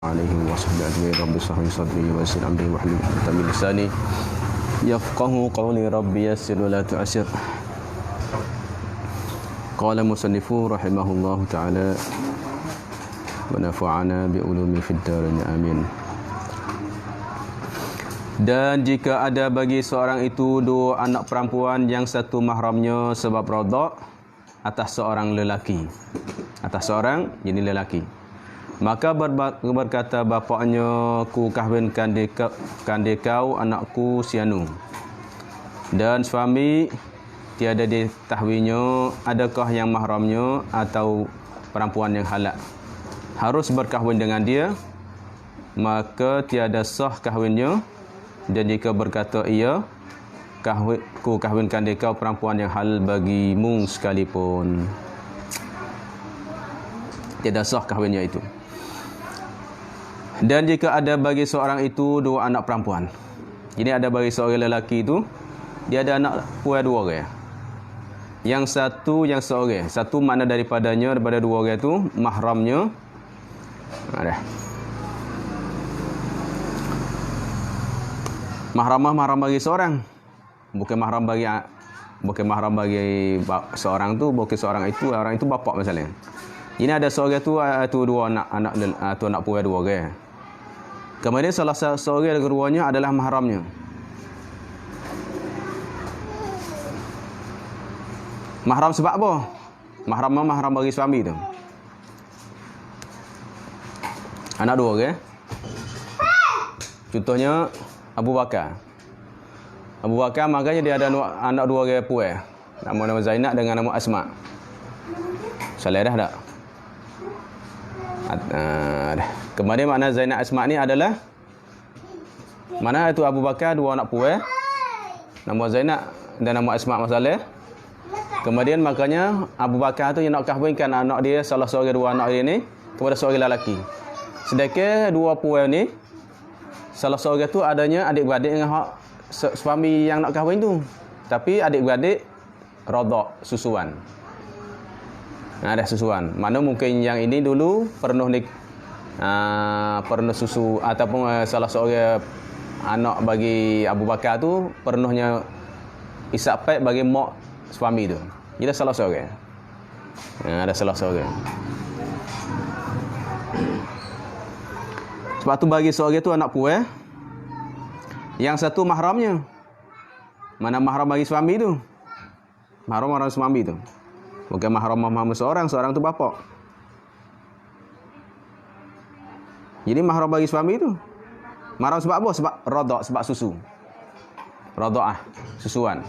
عليه وصحبه أجمعين رب اشرح لي صدري ويسر أمري واحلل عقدة من لساني يفقهوا قولي رب يسر ولا تعسر. قال المصنف رحمه الله تعالى ونفعنا بعلومه في الدارين آمين. Dan jika ada bagi seorang itu dua anak perempuan, yang satu mahramnya sebab radha atas seorang lelaki, atas seorang jenis lelaki, maka berkata bapaknya, ku kahwinkan kau anakku si anu. Dan suami tiada diketahuinya adakah yang mahramnya atau perempuan yang halal harus berkahwin dengan dia, maka tiada sah kahwinnya. Dan jika berkata ia, ku kahwinkan kau perempuan yang halal bagimu sekalipun, tiada sah kahwinnya itu. Dan jika ada bagi seorang itu dua anak perempuan, jadi ada bagi seorang lelaki itu, dia ada anak perempuan dua orang. Yang satu yang seorang, satu mana daripada dua orang itu mahramnya ada. Mahram bagi seorang, bukan mahram bagi seorang tu, bukan seorang itu bapak misalnya. Ini ada seorang tu dua anak perempuan dua orang. Kemudian salah seorang dari keduanya adalah mahramnya. Mahram sebab apa? Mahram bagi suami tu. Anak dua orang. Contohnya Abu Bakar. Makanya dia ada anak dua orang perempuan. Nama Zainab dengan nama Asma. Salah dah tak? Kemudian makna Zainab Asma ni adalah, mana itu Abu Bakar dua anak perempuan, nama Zainab dan nama Asma masalah. Kemudian makanya Abu Bakar tu yang nak kahwinkan anak dia, salah seorang dua anak dia ni, kepada seorang lelaki. Sedangkan dua perempuan ni, salah seorang tu adanya adik-beradik dengan suami yang nak kahwin tu, tapi adik-beradik radha susuan. Ada susuan. Mana mungkin yang ini dulu pernah susu, ataupun salah seorang anak bagi Abu Bakar tu pernahnya isap paik bagi mak suami tu. Jadi salah seorang. Ada salah seorang. Sebab tu bagi seorang tu anak perempuan, yang satu mahramnya. Mana mahram bagi suami tu? Mahram suami tu. Bukan mahram seorang tu bapak. Jadi mahram bagi suami tu. Mahram sebab apa? Sebab radha, sebab susu. Radha'ah, susuan.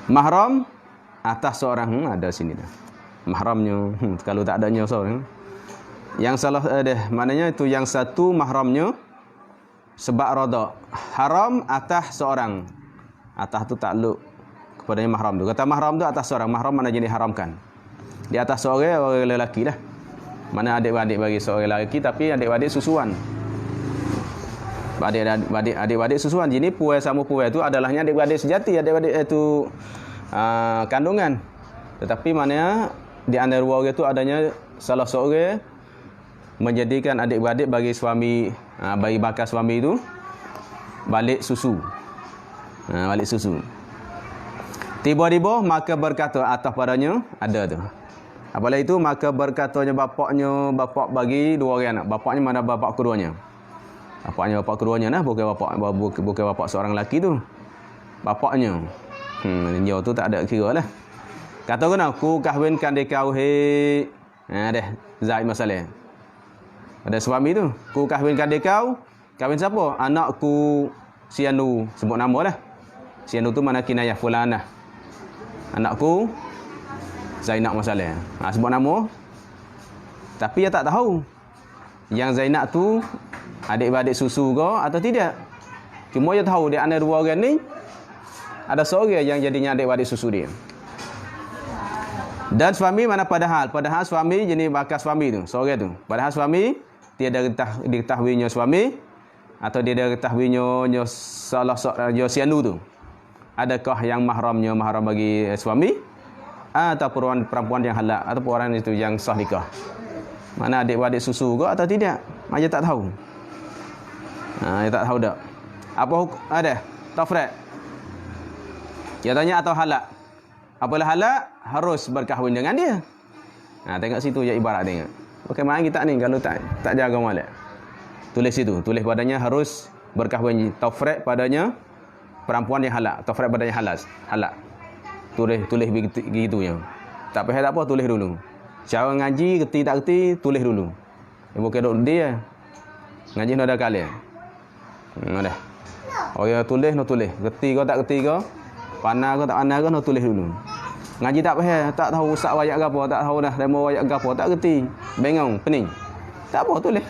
Mahram atas seorang, ada sini dah. Mahramnya, kalau tak adanya seorang. Yang salah maknanya itu yang satu mahramnya sebab radha. Haram atas seorang. Atas tu takluk kepadanya mahram tu. Kata mahram tu atas seorang. Mahram mana jenis haramkan. Di atas seorang, orang lelaki lah. Mana adik-adik bagi seorang lelaki, tapi adik-adik susuan. Adik-adik susuan. Jadi puai sama puai tu adalahnya adik-adik sejati. Adik-adik itu kandungan. Tetapi mana di antara dua orang itu adanya salah seorang menjadikan adik-beradik bagi suami, bagi bakal suami itu balik susu. Balik susu. Tiba-tiba maka berkata atas padanya, ada tu. Apabila itu maka berkatanya bapak bagi dua orang anak. Bapaknya mana bapak keduanya? Bapak keduanya nah, bukan bapak seorang lelaki tu. Bapaknya. Dia tu tak ada kira lah. Kata kena, ku kahwinkan kau dah Zaid masalah. Ada suami tu, ku kahwinkan kau. Kahwin siapa? Anakku si anu, sebut nama lah. Si anu tu mana kinayah fulanah. Anakku Zainab masalah. Sebut nama. Tapi dia tak tahu yang Zainab tu adik-beradik susu ke atau tidak. Cuma dia tahu di antara dua orang ni ada seorang yang jadinya adik-beradik susu dia. Dan suami mana padahal suami jenis bakal suami tu, seorang tu. Padahal suami tiada diketahuinya suami atau dia diketahuinya salah seorang si anu tu. Adakah yang mahram bagi suami ataupun perempuan yang halal ataupun orang itu yang sah nikah. Mana adik-adik susu ke atau tidak? Dia tak tahu. Dia tak tahu dak. Apa ada? Tafriq. Dia tanya atau halal. Apalah halal harus berkahwin dengan dia. Tengok situ je ibarat tengok. Bagaimana kita ni kalau tak jaga molek. Tulis situ, tulis padanya harus berkahwin. Tafriq padanya perempuan yang halal. Tafriq padanya halal. Tulis begitu ya. Tak payah tak apa, tulis dulu. Cara ngaji reti tak reti tulis dulu. Bukan duk dia. Ngaji nak ada kali. Dah. Orang tulis nak tulis. Reti kau tak reti kau. Pandai kau tak pandai kau nak tulis dulu. Ngaji tak payah, tak tahu usah wayak ke apa, tak tahu dah demo wayak ke apa, tak reti. Bengong, pening. Tak apa, tulis.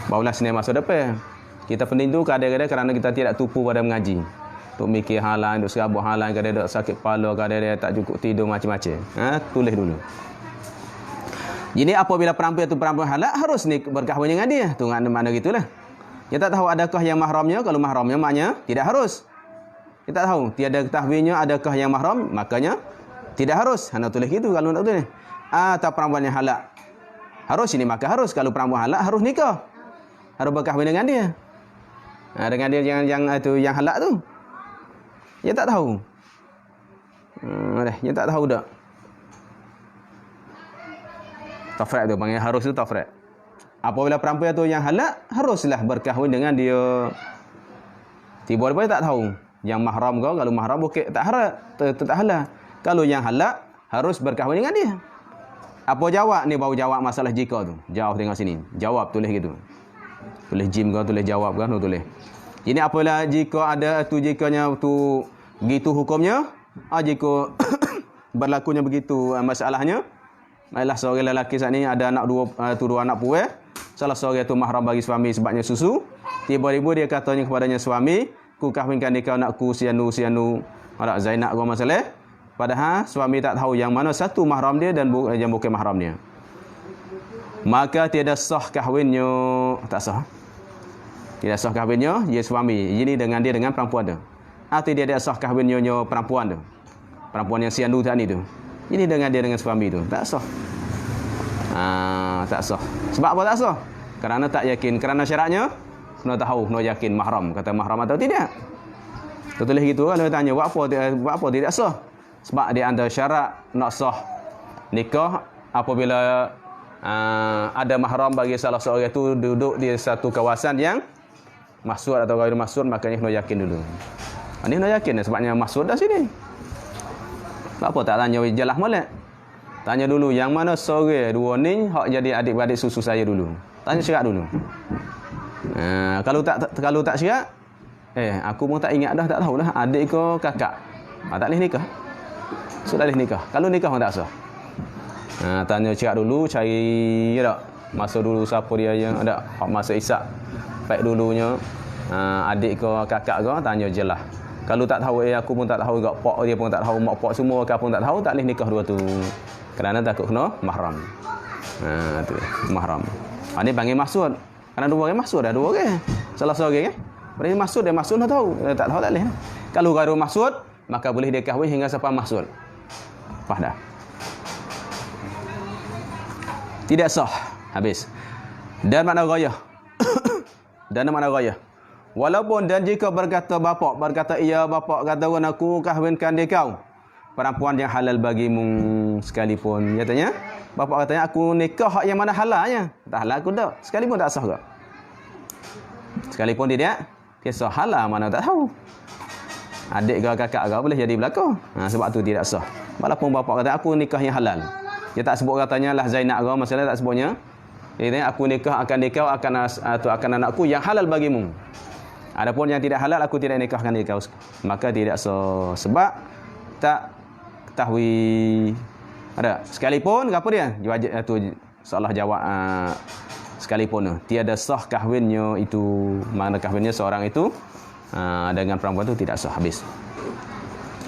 Barulah sini masa depan. Kita pening tu kadang-kadang kerana kita tidak tupu pada mengaji. Untuk mikir halang, untuk serabut halang, kadang-kadang sakit kepala, kadang-kadang tak cukup tidur macam-macam. Tulis dulu. Jadi apabila perempuan halal harus ni berkahwin dengan dia. Tu mana gitulah. Dia tak tahu adakah yang mahramnya. Kalau mahramnya maknanya tidak harus. Dia tak tahu tiada ketahuinya adakah yang mahram, makanya tidak harus. Hanya tulis gitu kalau nak tulis. Atau perempuan yang halal harus ini, maka harus. Kalau perempuan halal harus nikah. Harus berkahwin dengan dia. Dengan dia yang halal tu. Dia tak tahu. Dia tak tahu dak. Tafriq tu panggil harus tu tafriq. Apabila perempuan tu yang halal haruslah berkahwin dengan dia. Tiba-tiba tak tahu. Yang mahram kau, kalau mahram okey tak halal. Kalau yang halal harus berkahwin dengan dia. Apa jawab ni, baru jawab masalah jika tu. Jawab tengok sini. Jawab tulis gitu. Tulis jim kau, tulis jawab kan, tulis. Ini apabila jika ada tu jikanya tu begitu hukumnya, jika berlakunya begitu masalahnya. Ialah seorang lelaki saat ni ada anak dua anak puan. Salah seorang itu mahram bagi suami sebabnya susu. Tiba-tiba dia katanya kepadanya suami, ku kahwinkan kau anakku sianu. Ada Zainab kau masalah. Padahal suami tak tahu yang mana satu mahram dia dan yang bukan mahram dia. Maka tiada sah kahwinnya. Tak sah. Tidak sah kahwinnya dia suami. Ini dengan perempuan tu. Atau dia ada sah kahwinnya perempuan tu. Perempuan yang sianu tadi tu. Ini dengan suami tu. Tak sah. Tak sah. Sebab apa tak sah? Kerana tak yakin. Kerana syaratnya kena tahu, kena yakin mahram. Kata mahram atau tidak. Tulis gitu kalau tanya buat apa tidak sah? Sebab dia antara syarat nak sah nikah apabila ada mahram bagi salah seorang itu duduk di satu kawasan yang maksud atau ghair maksud, makanya kena yakin dulu. Ini kena yakin sebabnya maksud dah sini. Apa tak tanya jelas molek? Tanya dulu yang mana seorang dua ni hak jadi adik-beradik susu saya dulu. Tanya syarat dulu. Kalau tak syarat, aku pun tak ingat dah, tak tahulah adik ke kakak. Tak boleh nikah. Sudah boleh nikah. Kalau nikah pun tak sah. Tanya syarat dulu, cari tak masa dulu siapa dia yang ada hak masa Isyak. Baik dulunya adik ke kakak ke, tanya jelas. Kalau tak tahu aku pun tak tahu juga, pak dia pun tak tahu, mak pak semua kau pun tak tahu, tak boleh nikah dua tu. Kerana takut kena mahram. Tu mahram. Ini panggil maksud. Kerana dua orang maksud dah, dua orang. Salah seorang kan. Berarti maksud dia nak tahu. Tak tahu tak boleh. Kalau garu maksud, maka boleh dia kahwin hingga sampai maksud. Faham dah? Tidak sah. Habis. Dan makna ghayah. Dan makna ghayah. Walaupun dan jika berkata iya bapak katakan aku kahwinkan dia kau perempuan yang halal bagimu sekalipun. Katanya, bapak katanya aku nikah hak yang mana halalnya. Tak halal aku tak. Sekalipun tak sah ke? Sekalipun dia sah halal mana tak tahu. Adik ke kakak ke boleh jadi berlaku. Sebab tu tidak sah. Walaupun bapak kata aku nikah yang halal. Dia tak sebut katanya lah Zainab ke, masalah tak sebutnya. Dia kata aku nikah akan dikau akan anakku yang halal bagimu. Adapun yang tidak halal aku tidak nikahkan dia kau. Maka tidak sah. Sebab tak ketahui ada sekalipun apa dia tu salah jawab sekalipun tiada sah kahwinnya itu, mana kahwinnya seorang itu dengan perempuan itu tidak sah. Habis.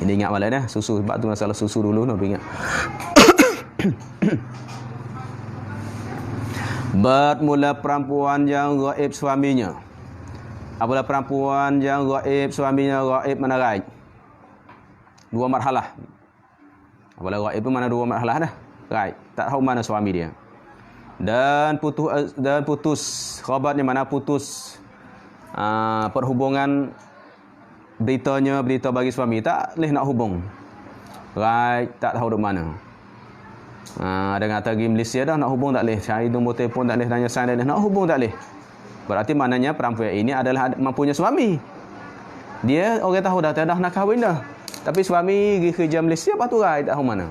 Ini ingat balik dah susu, sebab tu masalah susu dulu nak ingat. Bermula perempuan yang gaib suaminya. Apabila perempuan yang gaib suaminya gaib menerai. dua marhalah. Apabila ghaib itu mana dua marhalah dah. Right, tak tahu mana suami dia. Dan putus khabarnya mana putus perhubungan berita bagi suami, tak boleh nak hubung. Right, tak tahu di mana. Ada kata pergi Malaysia dah nak hubung tak boleh. Cari nombor telefon tak boleh, tanya sign tak boleh, nak hubung tak boleh. Berarti maknanya perempuan ini adalah mempunyai suami. Dia orang tahu dah nak kahwin dah. Tapi suami pergi kerja Malaysia, lepas tu right, tak tahu mana.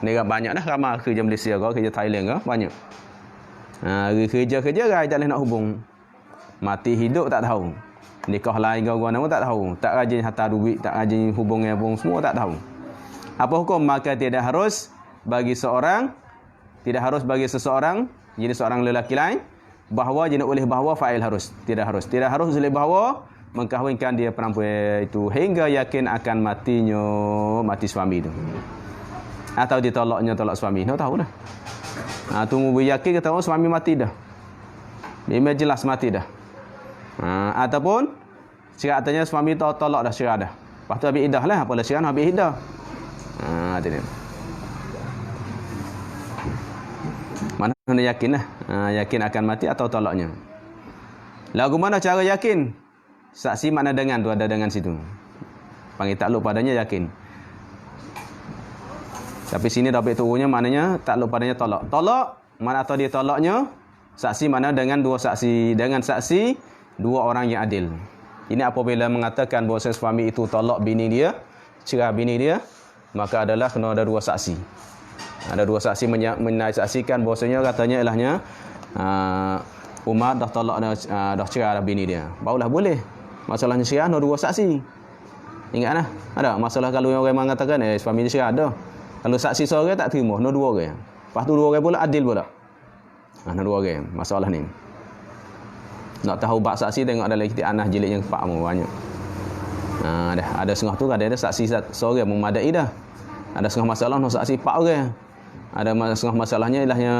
Ni banyak dah ramai kerja Malaysia ke, kerja Thailand ke, banyak. Kerja right, tak boleh nak hubung. Mati hidup tak tahu. Nikah lain ke orang pun tak tahu. Tak rajin hantar duit, tak rajin hubung pun semua tak tahu. Apa hukum? Maka tidak harus bagi seseorang, jadi seorang lelaki lain, bahawa jenis oleh bahawa fa'il harus. Tidak harus oleh bahawa mengkahwinkan dia perempuan itu hingga yakin akan mati suami itu. Atau tolak suami. Tak tahu dah. Tunggu yakin kata suami mati dah. Memang jelas mati dah. Ataupun cerai katanya suami tolak dah, cerai dah. Lepas tu habis iddah lah. Apalah cerai habis iddah. Itu dia. Mana yakin lah. Yakin akan mati atau tolaknya. Lagu mana cara yakin? Saksi mana dengan tu ada dengan situ. Panggil takluk padanya yakin. Tapi sini Rabi' turunnya maknanya takluk padanya tolak. Tolak mana atau dia tolaknya? Saksi mana dengan dua saksi. Dengan saksi dua orang yang adil. Ini apabila mengatakan bahawa suami itu tolak bini dia, cerai bini dia, maka adalah kena ada dua saksi. Ada dua saksi menyaksikan bahawasanya katanya ilahnya Umar dah tolak dah cerai dah bini dia. Barulah boleh. Masalahnya cerai ada dua saksi. Ingatlah. Ada masalah kalau orang mengatakan suami dia cerai ada. Kalau saksi seorang tak terima, ada dua orang. Lepas tu dua orang pula adil pula. Ada dua orang masalah ni. Nak tahu bab saksi tengok dalam kitab Anas jilid yang 4 banyak. Dah ada setengah tu ada saksi seorang memadai dah. Ada setengah masalah nak saksi 4 orang. Ada setengah masalahnya ilahnya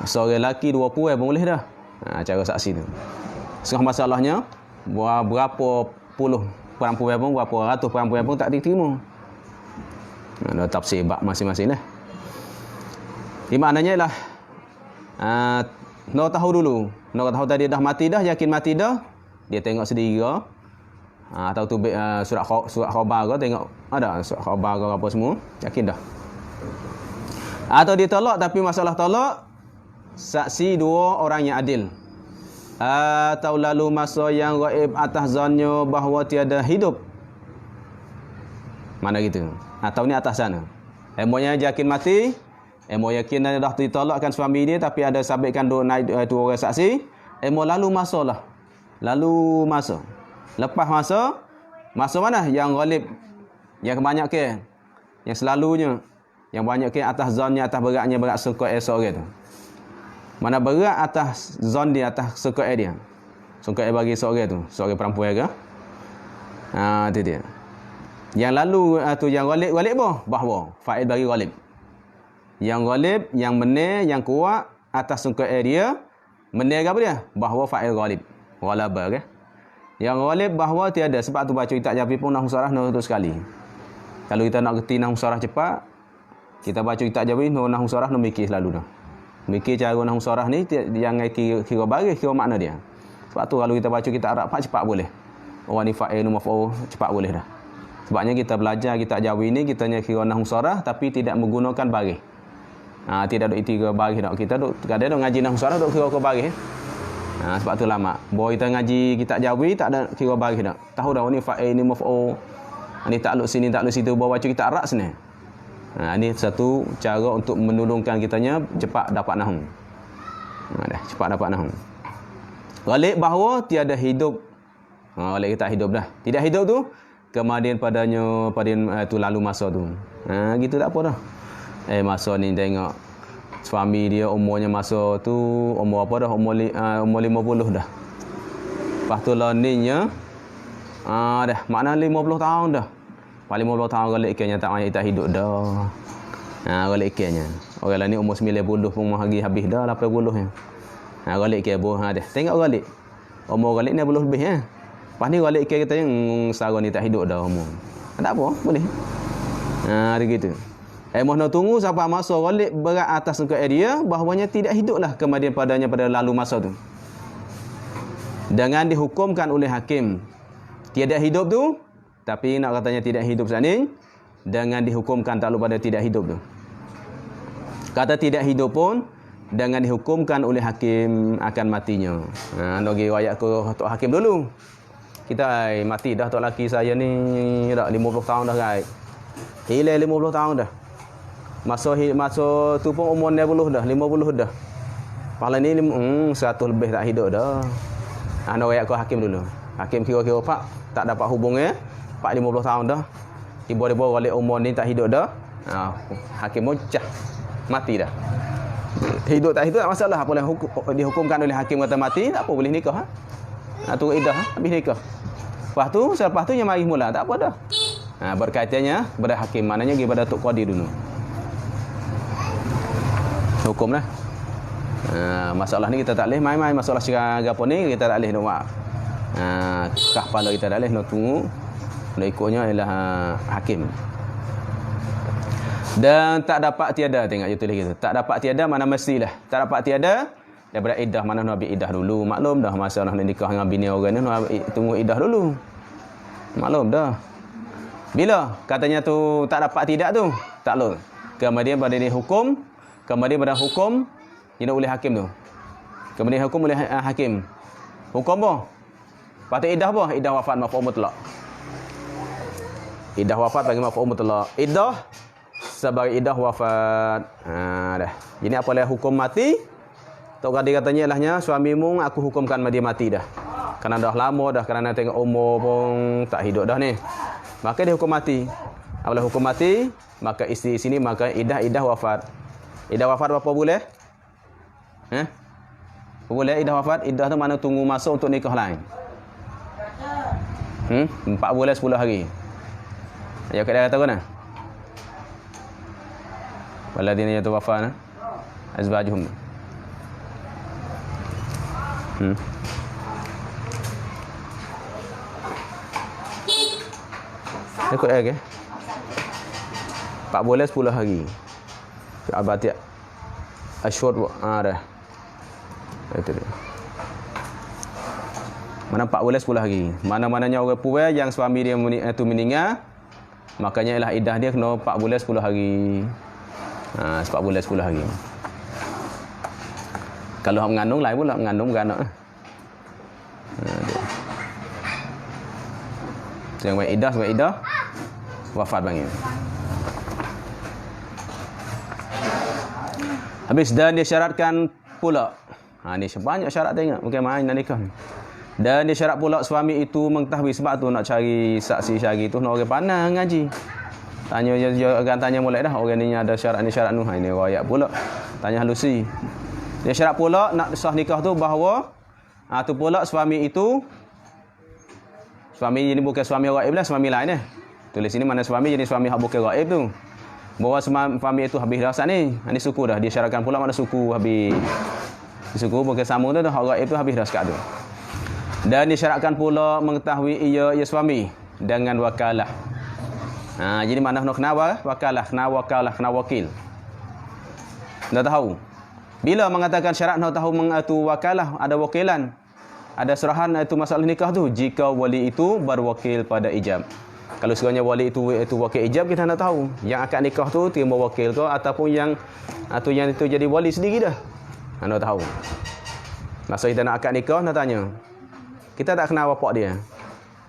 seorang lelaki dua perempuan pun boleh dah. Cara saksi tu. Setengah masalahnya berapa puluh perempuan pun, berapa ratus perempuan pun tak diterima. Ada tafsir bab masing-masing lah. Ini maknanya ialah nak tahu dulu. Nak tahu tadi dah mati dah, yakin mati dah. Dia tengok sendiri ke. Atau tu surat khabar ke, tengok ada surat khabar ke apa semua, yakin dah. Atau dia tolak tapi masalah tolak saksi dua orang yang adil. Atau lalu masa yang gaib atas zannya bahawa tiada hidup. Mana gitu? Atau ni atas sana. Emonya yakin mati, emo yakin dah ditolakkan suami dia tapi ada sabitkan dua naik dua orang saksi. Emo lalu masa. Lepas masa mana yang ghalib, yang kebanyakan, yang selalunya, yang banyak ke atas zonnya, atas berat suka esok tu. Mana berat atas zon dia, atas suka dia. Suka bagi seorang tu, seorang perempuan ke? Itu dia. Yang lalu tu yang ghalib apa? Bahawa fa'il bagi ghalib. Yang ghalib, yang benar, yang kuat atas suka dia, benar ke apa dia? Bahawa fa'il ghalib. Ghalaba ke? Yang ghalib bahawa tiada, sebab tu baca kitab Jafi pun nahwu sarah nahwu sekali. Kalau kita nak kerti nahwu sarah cepat, kita baca kitab Jafi nahwu sarah nak mikir selalu dah. Mikir cara nahwu sarah ni jangan kira baris, kira makna dia. Sebab tu kalau kita baca kitab Arab cepat boleh. Orang ni fa'il maf'ul cepat boleh dah. Sebabnya kita belajar kitab Jawi ni kita kira nahwu sarah tapi tidak menggunakan baris. Tidak ada kira baris dak. Kita kadang ngaji nahwu sarah duk kira baris. Sebab tu lama. Bahawa kita ngaji kitab Jawi tak ada kira baris dak. Tahu dah ni fa'il ni maf'ul. Ni takluk sini takluk situ bawa baca kitab Arab sini. Ini satu cara untuk menolongkan kitanya cepat dapat nahwu. Cepat dapat nahwu. Ghalib bahawa tiada hidup. Ghalib kita hidup dah. Tidak hidup tu kemudian padanya tu lalu masa tu. Gitu tak apa dah. Masa ni tengok suami dia umurnya masa tu umur apa dah? Umur 50 dah. Lepas tu lah ninya dah makna 50 tahun dah. Paling 50 tahun galik ikannya tak hidup dah. Galik ikannya. Orang lain ni umur 90 pun habis dah 80 nya. Galik ikan boh dah. Tengok galik. Umur galik ni belum lebih Lepas ni galik ikan kita yang sarang ni tak hidup dah umur. Tak apa, boleh. Dia gitu. Mohon tunggu sampai masa Ghalib berat atas muka dia bahawanya tidak hiduplah kemudian padanya pada lalu masa tu. Dengan dihukumkan oleh hakim tiada hidup tu, tapi nak katanya tidak hidup sana, dengan dihukumkan takluk pada tidak hidup tu. Kata tidak hidup pun dengan dihukumkan oleh hakim akan matinya. Nak pergi riwayat ke tok hakim dulu. Kita mati dah tok laki saya ni dah 50 tahun dah guys. Hilang 50 tahun dah. Masa tu pun umur 50 dah, 50 dah. Pala ni 100 lebih tak hidup dah. Nak riwayat ke hakim dulu. Hakim kira-kira pak tak dapat hubungnya, pak 50 tahun dah. Tiba-tiba balik umur ni tak hidup dah. Hakim mocah mati dah. Hidup tak hidup tak masalah, apa boleh dihukumkan oleh hakim kata mati, tak apa boleh nikah. Tu iddah habis nikah. Selepas tu yang mari mula, tak apa dah. Berkaitannya kepada hakim, maknanya kepada tok qadi dulu. Hukumlah. Masalah ni kita tak boleh main-main, masalah sekarang gapo ni kita tak boleh nak buat. Kah pala kita tak boleh nak tunggu. Nak ikutnya ialah hakim. Dan tak dapat tiada, tengok je tulis gitu. Tak dapat tiada mana mestilah. Tak dapat tiada daripada iddah, mana nak ambil iddah dulu. Maklum dah masa nak nikah dengan bini orang ni nak tunggu iddah dulu. Maklum dah. Bila katanya tu tak dapat tidak tu, takluk. Kemudian pada dia hukum, kemudian pada hukum dia oleh hakim tu. Kemudian hukum oleh hakim. Hukum apa? Patut iddah apa? Iddah wafat maf'ul mutlaq. Iddah wafat bagi maf'ul mutlaq. Iddah sebagai iddah wafat. Dah. Jadi apalah hukum mati? Tok qadi katanya ilahnya suamimu aku hukumkan dia mati dah. Kerana dah lama dah, kerana tengok umur pun tak hidup dah ni. Maka dia hukum mati. Apabila hukum mati, maka isteri sini maka iddah wafat. Iddah wafat berapa bulan? Boleh iddah wafat? Iddah tu mana tunggu masa untuk nikah lain. 4 bulan 10 hari. Ayat dia kata kan? Waladina yatawaffana azwajuhum. Ikut lagi. 4 bulan 10 hari. Abati asyhur dah. Itu dia. Mana 4 bulan 10 hari. Mana-mananya orang puai yang suami dia itu meninggal, makanya ialah iddah dia kena 4 bulan 10 hari. 4 bulan 10 hari. Kalau hak mengandung lain pula, mengandung beranak. Yang iddah sebab iddah wafat bangin. Habis dan dia syaratkan pula. Ni sebanyak syarat tengok, bukan main nak nikah. Dan dia syarat pula suami itu mengetahui, sebab tu nak cari saksi syar'i tu nak orang pandai ngaji. Tanya orang tanya mulai dah orang ni ada syarat ni syarat nu. Ini riwayat pula. Tanya halusi. Dia syarat pula nak sah nikah tu bahawa tu pula suami itu, suami ini bukan suami ghaib lah, suami lain Tulis sini mana suami jadi suami hak bukan ghaib tu. Bahawa suami itu habis dah sat ni. Ini suku dah. Dia syaratkan pula mana suku habis. Suku bukan sama tu hak ghaib tu habis dah sekat tu. Dan disyaratkan pula mengetahui ia suami dengan wakalah. Jadi mana nak kena wakalah, kena wakil. Nak tahu. Bila mengatakan syarat nak tahu tu wakalah, ada wakilan, ada serahan itu masalah nikah tu, jika wali itu berwakil pada ijab. Kalau sekiranya wali itu wakil ijab, kita nak tahu yang akan nikah tu terima wakil ke ataupun yang itu jadi wali sendiri dah. Nak tahu. Masa kita nak akad nikah nak tanya. Kita tak kenal bapak dia.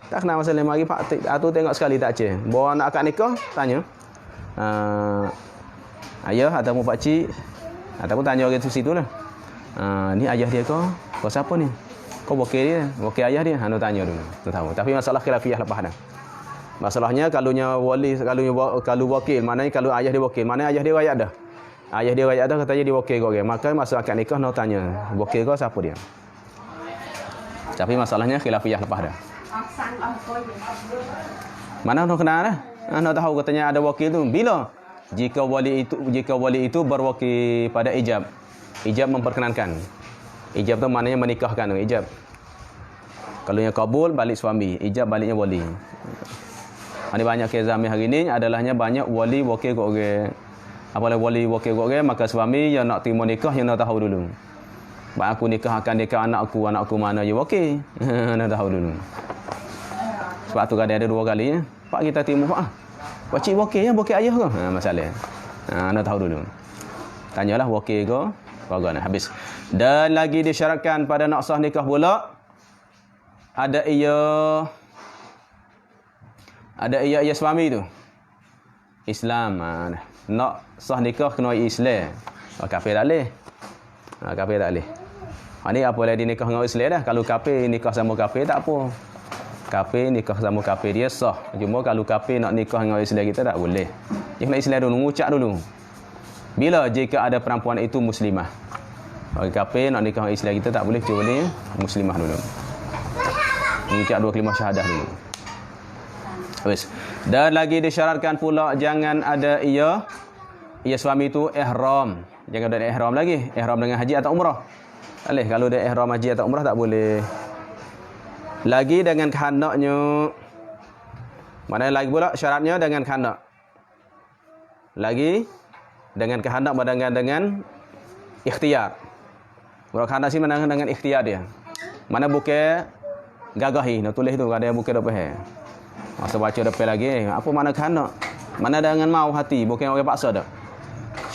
Tak kenal masa 5 hari pak tu tengok sekali tak cek. Bawa nak akad nikah tanya. Ayah ataupun pak cik ataupun tanya orang tu situlah. Ni ayah dia ke? Kau siapa ni? Kau wakil dia? Wakil ayah dia? Nak tanya dulu. Tak tahu. Tapi masalah khilafiyah lepas dah. Masalahnya kalunya wali, kalau wakil, maknanya kalau ayah dia wakil, mana ayah dia rakyat dah. Ayah dia rakyat dah katanya dia wakil kau orang. Maka masa akad nikah nak tanya, wakil kau siapa dia? Tapi masalahnya khilafiyah lepas dah. Mana nak kenal dah? Nak tahu katanya ada wakil tu. Bila? Jika wali itu berwakil pada ijab. Ijab memperkenankan. Ijab tu maknanya menikahkan tu, ijab. Kalau yang kabul balik suami, ijab baliknya wali. Ada banyak kes zaman hari ni adalahnya banyak wali wakil kat orang. Apabila wali wakil kat orang, maka suami yang nak terima nikah yang nak tahu dulu. Baik aku nikah akan nikah anakku mana je wakil. Nak tahu dulu. Sebab tu kadang ada 2 kali ya. Pak kita terima pak. Pak cik wakil ya, wakil ayah ke? Masalah. Nak tahu dulu. Tanyalah wakil ke? Bagus habis. Dan lagi disyaratkan pada nak sah nikah pula ada ia suami tu Islam. Nak sah nikah kena Islam. Kafir tak boleh. Kafir tak boleh. Ni apa lagi nikah dengan Islam dah. Kalau kafir nikah sama kafir tak apa. Kafir nikah sama kafir dia sah. Cuma kalau kafir nak nikah dengan Islam kita tak boleh. Dia kena Islam dulu, ngucap dulu. Bila jika ada perempuan itu muslimah. Orang kafir nak nikah dengan Islam kita tak boleh, kecuali muslimah dulu. Mengucap 2 kalimah syahadah dulu. Habis. Dan lagi disyaratkan pula jangan ada ia suami itu ihram. Jangan ada ihram lagi. Ihram dengan haji atau umrah. Boleh. Kalau ada ihram haji atau umrah tak boleh. Lagi dengan kehendaknya. Mana lagi pula syaratnya dengan kehendak. Lagi dengan kehendak dengan ikhtiar. Kalau kehendak sini dengan ikhtiar dia. Mana bukan gagahi. Nak tulis tu ada yang bukan depan. Masa baca depan lagi. Apa mana kehendak? Mana dengan mau hati. Bukan orang paksa dah.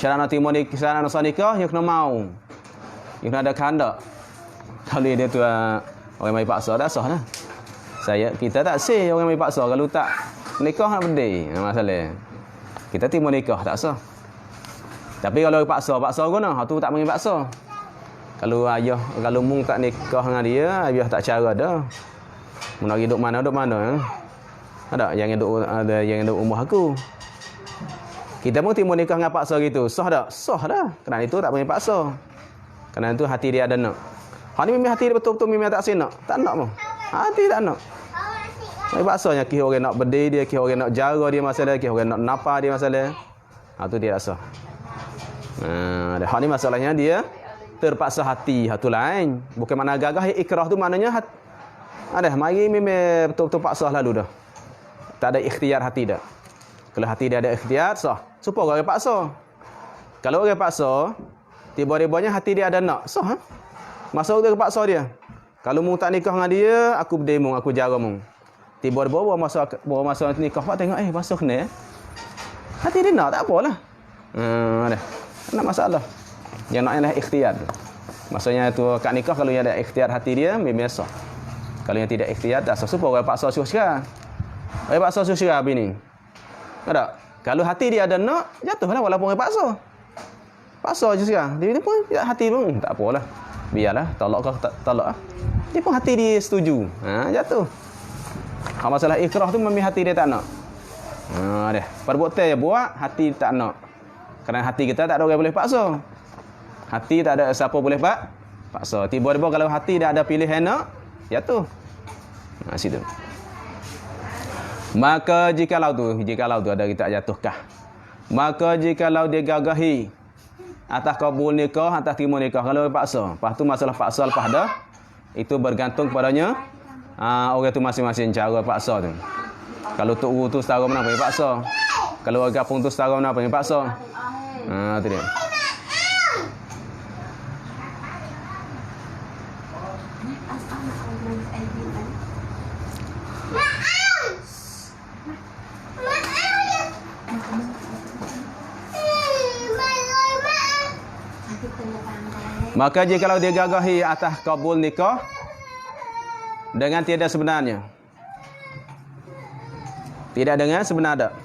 Syarat nak terima nikah, syarat nak sah nikah, dia kena mau. Dia kena ada kehendak. Kalau dia tu orang mai paksa dah sah dah. Kita tak sih orang mai paksa. Kalau tak nikah nak berdiri. Masalah. Kita terima nikah tak sah. Tapi kalau paksa guna, tu tak panggil paksa. Kalau mung tak nikah dengan dia, ayah tak cara dah. Mun nak duduk mana. Ada yang duduk rumah aku. Kita pun terima nikah dengan paksa gitu. Sah tak? Sah dah. Kerana itu tak panggil paksa. Kerana itu hati dia ada nak. Ni memang hati dia betul-betul memang tak nak. Tak nak pun. Hati tak nak. Mai paksanya kira orang nak berdiri dia, kira orang nak jaga dia masalah, kira orang nak napa dia masalah. Tu dia tak sah. Ni masalahnya dia terpaksa hati lain. Bukan mana gagah ikrah tu maknanya mari memang betul-betul paksa lalu dah. Tak ada ikhtiar hati dah. Kalau hati dia ada ikhtiar sah. Supaya orang paksa. Kalau orang paksa, tiba-tibanya hati dia ada nak, sah. Masa orang paksa dia. Kalau mu tak nikah dengan dia, aku berdemo, aku jaga mu. Tiba-tiba bawa masa nikah pak tengok masa kena. Hati dia nak tak apalah. Tak masalah. Yang nak ialah ikhtiar. Maksudnya tu kat nikah kalau yang ada ikhtiar hati dia memang sah. Kalau yang tidak ikhtiar tak sah. Supaya orang paksa suruh. Orang paksa suruh bini. Ada. Kalau hati dia ada nak, jatuhlah walaupun orang paksa. Paksa je sekarang. Dia pun hati pun tak apalah. Biarlah tolak ke tak tolak. Dia pun hati dia setuju. Jatuh. Masalah ikrah tu memang hati dia tak nak. Dia. Perbuatan dia buat, hati tak nak. Kerana hati kita tak ada orang boleh paksa. Hati tak ada siapa boleh paksa. Tiba-tiba kalau hati dah ada pilihan nak, jatuh. Situ. Maka jikalau tu ada kita jatuhkah. Maka jikalau dia gagahi atas kabul nikah, atas terima nikah, kalau paksa. Lepas tu masalah paksa lepas dah, itu bergantung kepadanya orang tu masing-masing cara paksa tu. Kalau tok guru tu setara mana panggil paksa. Kalau orang kampung tu setara mana panggil paksa. Tu dia. Maka jikalau dia gagahi atas kabul nikah dengan tiada sebenarnya. Tidak dengan sebenar dak.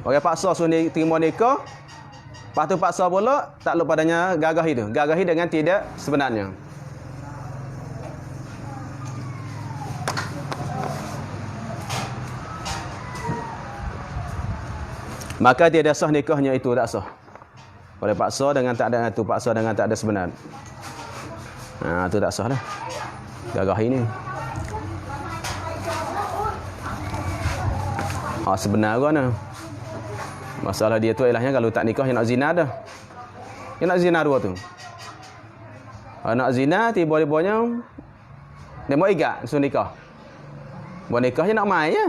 Orang paksa suruh terima nikah, lepas tu paksa pula tak lupa padanya gagahi tu. Gagahi dengan tidak sebenarnya. Maka tiada sah nikahnya itu, tak sah. Boleh paksa dengan tak ada itu, paksa dengan tak ada sebenar. Itu tak sah lah. Gagah ini. Sebenar ke mana? Masalah dia tu ilahnya kalau tak nikah, yang nak zina dah. Yang nak zina dua tu. Nak zina, tiba-tibanya dia mau ikat, suruh nikah. Buat nikahnya nak main je.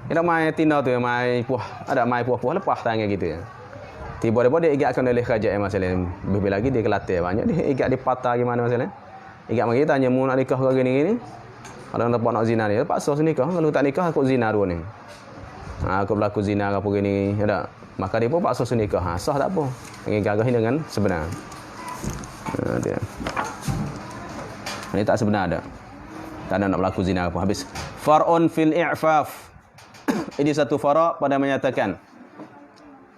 Dia nak main tina tu, main puah, ada main puah-puah lepas tangan gitu. Tiba-tiba dia igatkan oleh kerajaan masalah. Lebih lagi dia kelatih banyak dia igat dia patah gimana masalah. Igat mari tanya mu nak nikah ke gini-gini. Kalau nak nak zina ni, paksa nikah. Kalau tak nikah aku zina dua ni. Aku berlaku zina ke apa gini, ada. Maka dia pun paksa nikah. Sah tak apa. Ingin gagah dengan sebenar. Dia. Ini tak sebenar dah. Tak ada nak berlaku zina apa. Habis. Far'un fil i'faf. Ini satu farak pada menyatakan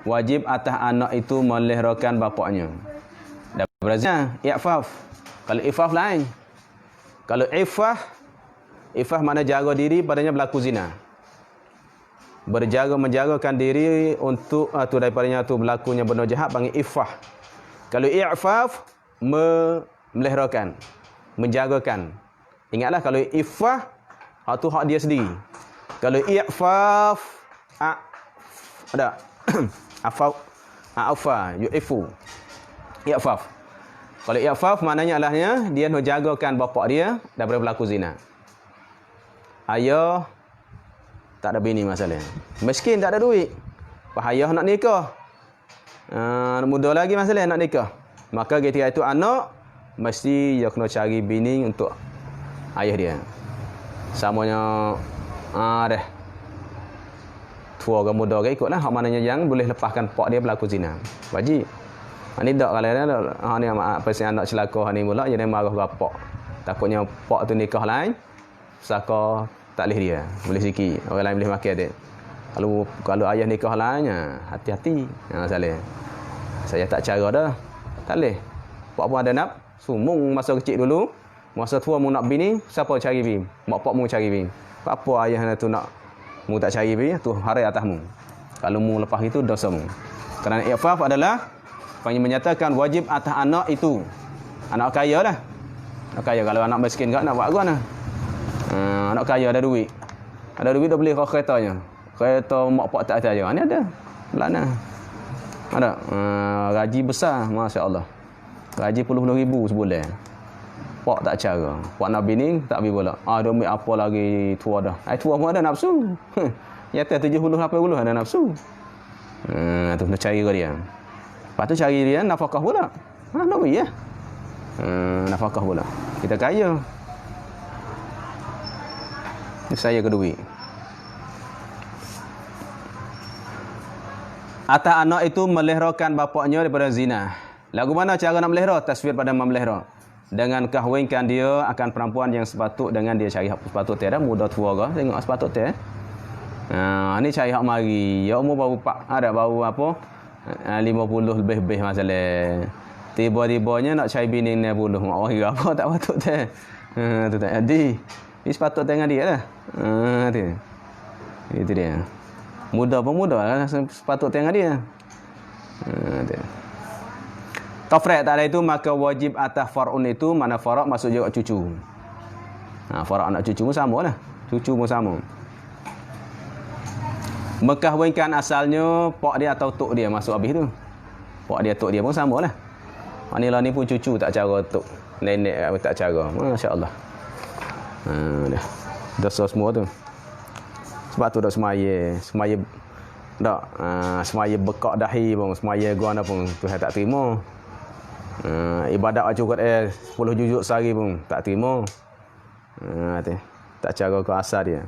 wajib atas anak itu meliharakan bapaknya. Dan berazina i'faf. Kalau i'faf lain. Kalau ifah makna jaga diri padanya berlaku zina. Menjagakan diri untuk tu daripadanya tu berlakunya benda jahat panggil ifah. Kalau i'faf meliharakan, menjagakan. Ingatlah kalau ifah hak tu hak dia sendiri. Kalau i'faf ada afa yu'ifu. I'faf. Kalau i'faf maknanya alahnya dia nak jagakan bapak dia daripada berlaku zina. Ayah tak ada bini masalah. Miskin tak ada duit. Ayah nak nikah. Muda lagi masalah nak nikah. Maka ketika itu anak mesti dia kena cari bini untuk ayah dia. Samanya dah tua ke muda ke ikutlah hak mananya yang boleh lepaskan pak dia berlaku zina. Wajib. Ni dak kalau ni pasal anak celaka ni mula jadi marah bapak. Takutnya pak tu nikah lain. Saka tak boleh dia. Boleh sikit. Orang lain boleh makan dia. Kalau ayah nikah lain, hati-hati. Salah. Saya tak cara dah. Tak boleh. Pak pun ada nak. Sumung masa kecil dulu. Masa tua mu nak bini, siapa cari bini? Mak pak mu cari bini. Apa ayah tu nak mu tak cari bini, tu harai atasmu. Kalau mu lepas itu dosa mu. Kerana i'faf adalah panggil menyatakan wajib atas anak itu. Anak kaya lah. Anak kaya. Kalau anak miskin tak nak buat apa nak? Anak kaya ada duit. Ada duit dah beli keretanya. Kereta mak pak tak ada je. Ni ada. Belana. Ada. Gaji besar, masya-Allah. Gaji puluh-puluh ribu sebulan. Pak tak cara. Pak nak bini tak bagi bola. Dia ambil apa lagi tua dah. Tua pun ada nafsu. Ya atas 70 80 ada nafsu. Tu nak cari dia. Lepas tu cari dia nafkah pula. Nak bagi ya. Nafkah pula. Kita kaya. Saya ke duit. Atas anak itu meliharakan bapaknya daripada zina. Lagu mana cara nak melihara? Tasfir pada memelihara. Dengan kahwinkan dia akan perempuan yang sepatut dengan dia cari hak sepatut dia dah muda tua ke tengok sepatut dia. Ni cari hak mari. Ya umur baru baru apa? 50 lebih masalah. Tiba-tibanya nak cari bini 60. Oh apa tak patut dia. Tu tak jadi. Ini sepatut dengan dia lah. Itu dia. Muda pun muda lah. Sepatut dengan dia. Tafriq tak ada itu, maka wajib atas far'un itu. Mana far'ak masuk juga cucu. Far'ak anak cucu pun sama lah. Cucu pun sama. Mengkahwinkan asalnya pak dia atau tok dia masuk habis tu. Pak dia, tok dia pun sama lah. Inilah ni pun cucu tak cara tok. Nenek tak cara. Masya Allah. Dah. Dosa semua tu. Sebab tu dak semaya dak semaya bekak dahi pun, semaya guna pun Tuhan tak terima. Ibadat cukup 10 juzuk sehari pun tak terima. Tak cara ke asal dia.